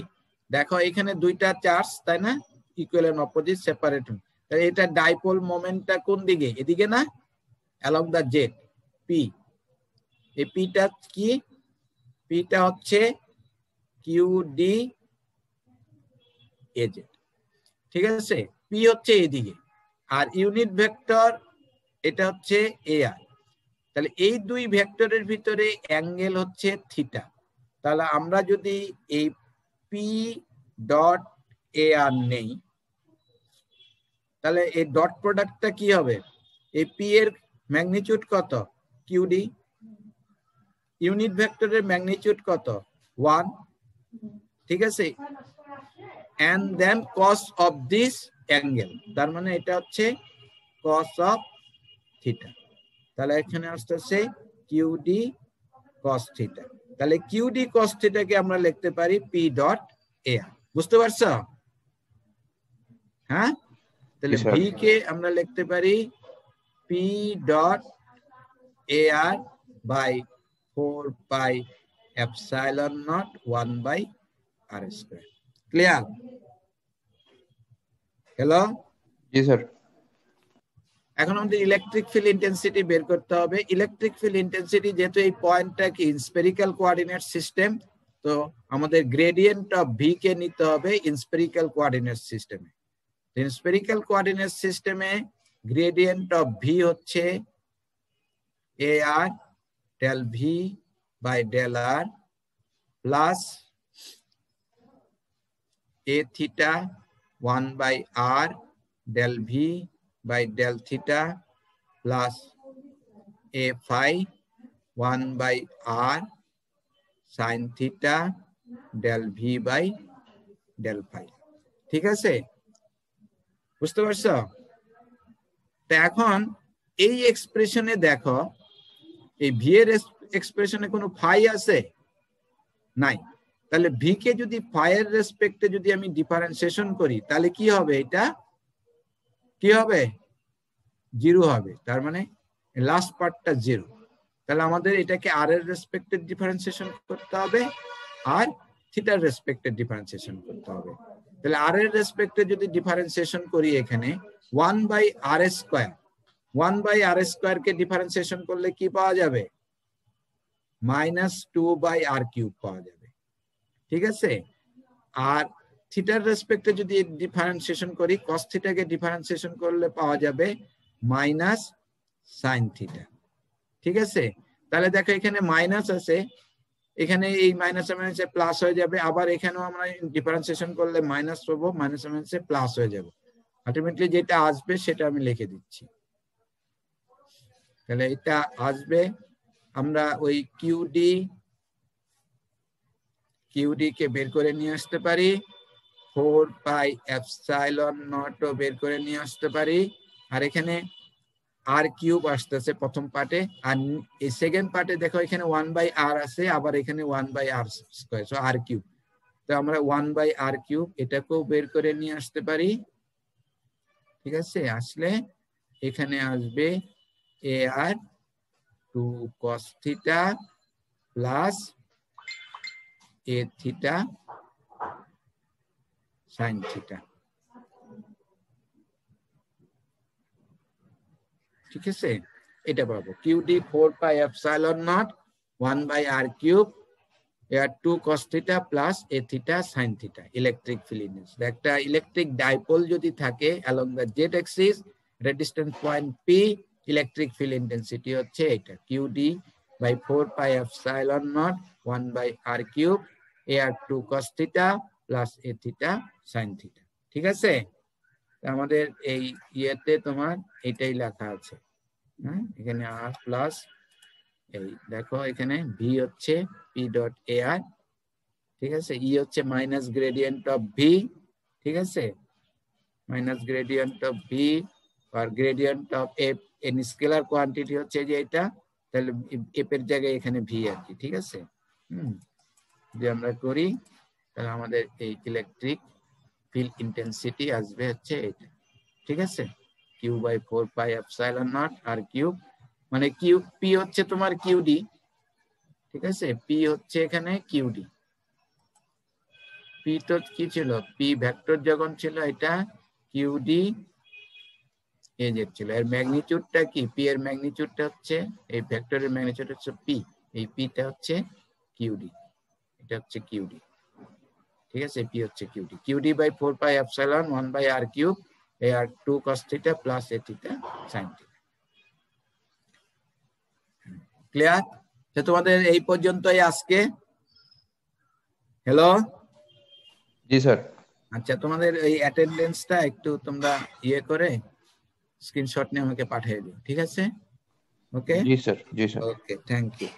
Speaker 2: দেখো এখানে দুইটা চার্জ, তাই না, ইকুয়াল এন্ড অপোজিট সেপারেট। তাহলে এটা ডাইপোল মোমেন্টটা কোন দিকে? এদিকে না, অ্যালং দা জেড পি। এই পিটা কি? পিটা হচ্ছে কিউ ডি এ জেড, ঠিক আছে। পি হচ্ছে এদিকে, আর ইউনিট ভেক্টর এটা হচ্ছে এ আর। তাহলে এই দুই ভেক্টরের ভিতরে অ্যাঙ্গেল হচ্ছে থিটা। তাহলে আমরা যদি এই পি ডট এ আর নেই, তাহলে এই ডট প্রোডাক্টটা কি হবে? এই পি এর ম্যাগনিটিউড কত? কিউডি। ইউনিট ভেক্টরের ম্যাগনিটিউড কত? 1, ঠিক আছে। and then cos of this angle, তার মানে এটা হচ্ছে cos of theta। তাহলে এখানে আসছে QD cos theta। তাহলে QD cos theta কে আমরা লিখতে পারি P ডট AR। বুঝতে পারছো? হ্যাঁ, তাহলে V কে আমরা লিখতে পারি P dot AR by 4 pi epsilon naught 1 by R square। Clear? Hello?
Speaker 3: জি স্যার।
Speaker 2: এখন আমাদের ইলেকট্রিক ফিল্ড ইন্টেন্সিটি বের করতে হবে। ইলেকট্রিক ফিল্ড ইন্টেন্সিটি যেহেতু এই পয়েন্টটা কি স্ফেরিক্যাল কোঅর্ডিনেট সিস্টেম, তো আমাদের গ্রেডিয়েন্ট অফ ভি কে নিতে হবে স্ফেরিক্যাল কোঅর্ডিনেট সিস্টেমে। স্ফেরিক্যাল কোঅর্ডিনেট সিস্টেমে গ্রেডিয়েন্ট অফ ভি হচ্ছে AR del V by del R plus A theta 1 by R del V by del theta plus A phi 1 by R sin theta del V by del phi। ঠিক আছে? বুঝতে পারছো? তো এখন এই এক্সপ্রেশনে দেখো, এই ভি এর এক্সপ্রেশনে কোনো ফাই আছে? নাই। তাহলে ভি কে যদি ফাই এর রেসপেক্টে যদি আমি ডিফারেন্সিয়েশন করি তাহলে কি হবে? এটা কি হবে? 0 হবে। তার মানে লাস্ট পার্টটা 0। তাহলে আমাদের এটাকে আর এর রেসপেক্টে ডিফারেন্সিয়েশন করতে হবে আর থিটার রেসপেক্টে ডিফারেন্সিয়েশন করতে হবে। তাহলে আর এর রেসপেক্টে যদি ডিফারেন্সিয়েশন করি এখানে 1 by r square, 1 by r square কে ডিফারেন্সিয়েশন করলে কি পাওয়া যাবে? -2 বাই আর কিউব পাওয়া যাবে। ঠিক আছে? আর থিটার রেসপেক্টে যদি ডিফারেন্সিয়েশন করি cos থিটা কে ডিফারেন্সিয়েশন করলে পাওয়া যাবে মাইনাস sin থিটা। ঠিক আছে? তাহলে দেখো এখানে মাইনাস আছে, এখানে এই মাইনাসে মাইনাসে প্লাস হয়ে যাবে, আবার এখানেও আমরা ডিফারেন্সিয়েশন করলে মাইনাস পাবো, মাইনাসে মাইনাসে প্লাস হয়ে যাবে। আলটিমেটলি যেটা আসবে সেটা আমি লিখে দিচ্ছি। তাহলে এটা আসবে, আমরা ওই কিউডি কে বের করে নিয়ে আসতে পারি, 4 পাই এপসাইলন নট ও বের করে নিয়ে আসতে পারি, আর এখানে আর কিউব আসতেছে প্রথম পার্টে, আর এই সেকেন্ড পার্টে দেখো এখানে 1 বাই আর আছে, আবার এখানে 1 by r square, so r cube. তো আমরা 1 বাই আর কিউব এটাকেও বের করে নিয়ে আসতে পারি। ঠিক আছে? আসলে এখানে আসবে a r 2 cos theta plus a theta sin theta. ঠিক আছে? এটা পাবো qd 4 pi epsilon not 1 by r cube এর 2 cos theta plus a theta sin theta. Electric field intensity, একটা ইলেকট্রিক ডাইপোল যদি থাকে অ্যালং দ্য জেড অ্যাক্সিস, রেডিস্ট্যান্স point p, electric field intensity হচ্ছে এটা qd by 4 pi epsilon not 1 by r cube এর 2 cos theta plus a theta sin theta. ঠিক আছে? আমাদের এই ইয়েতে তোমার এটাই লেখা আছে। হ্যাঁ, এখানে আর প্লাস এই দেখো এখানে ভি হচ্ছে পি ডট এ আর। ঠিক আছে? ই হচ্ছে মাইনাস গ্রেডিয়েন্ট অফ ভি। ঠিক আছে? মাইনাস গ্রেডিয়েন্ট অফ ভি আর gradient of f, an scalar quantity হচ্ছে যে এটা, তাহলে এফ এর জায়গায় এখানে ভি আর কি। ঠিক আছে? যদি আমরা করি তাহলে আমাদের এই ইলেকট্রিক ফিল্ড ইন্টেন্সিটি আসবে হচ্ছে এটা। ঠিক আছে? Q by 4 pi epsilon nought r cube, মানে কিউ পি হচ্ছে তোমার কিউডি। ঠিক আছে? পি হচ্ছে এখানে কিউডি। পি তো কি ছিল? পি ভেক্টর যখন ছিল এটা কিউডি এজেড ছিল। এর ম্যাগনিটিউডটা কি? পি এর ম্যাগনিটিউডটা হচ্ছে, এই ভেক্টরের ম্যাগনিটিউড হচ্ছে পি, এই পিটা হচ্ছে কিউডি, এটা হচ্ছে কিউডি। ঠিক আছে? পি হচ্ছে qd, qd by 4 pi epsilon 1 by r cube a r 2 cos theta plus a theta sin theta. Clear? তো তোমাদের এই পর্যন্তই আজকে। হ্যালো?
Speaker 3: জি স্যার।
Speaker 2: আচ্ছা, তোমাদের এই অ্যাটেন্ডেন্সটা একটু তোমরা ইয়ে করে স্ক্রিনশট নিয়ে আমাকে পাঠিয়ে দিও। ঠিক আছে? ওকে,
Speaker 3: জি স্যার। জি স্যার।
Speaker 2: Okay, thank you.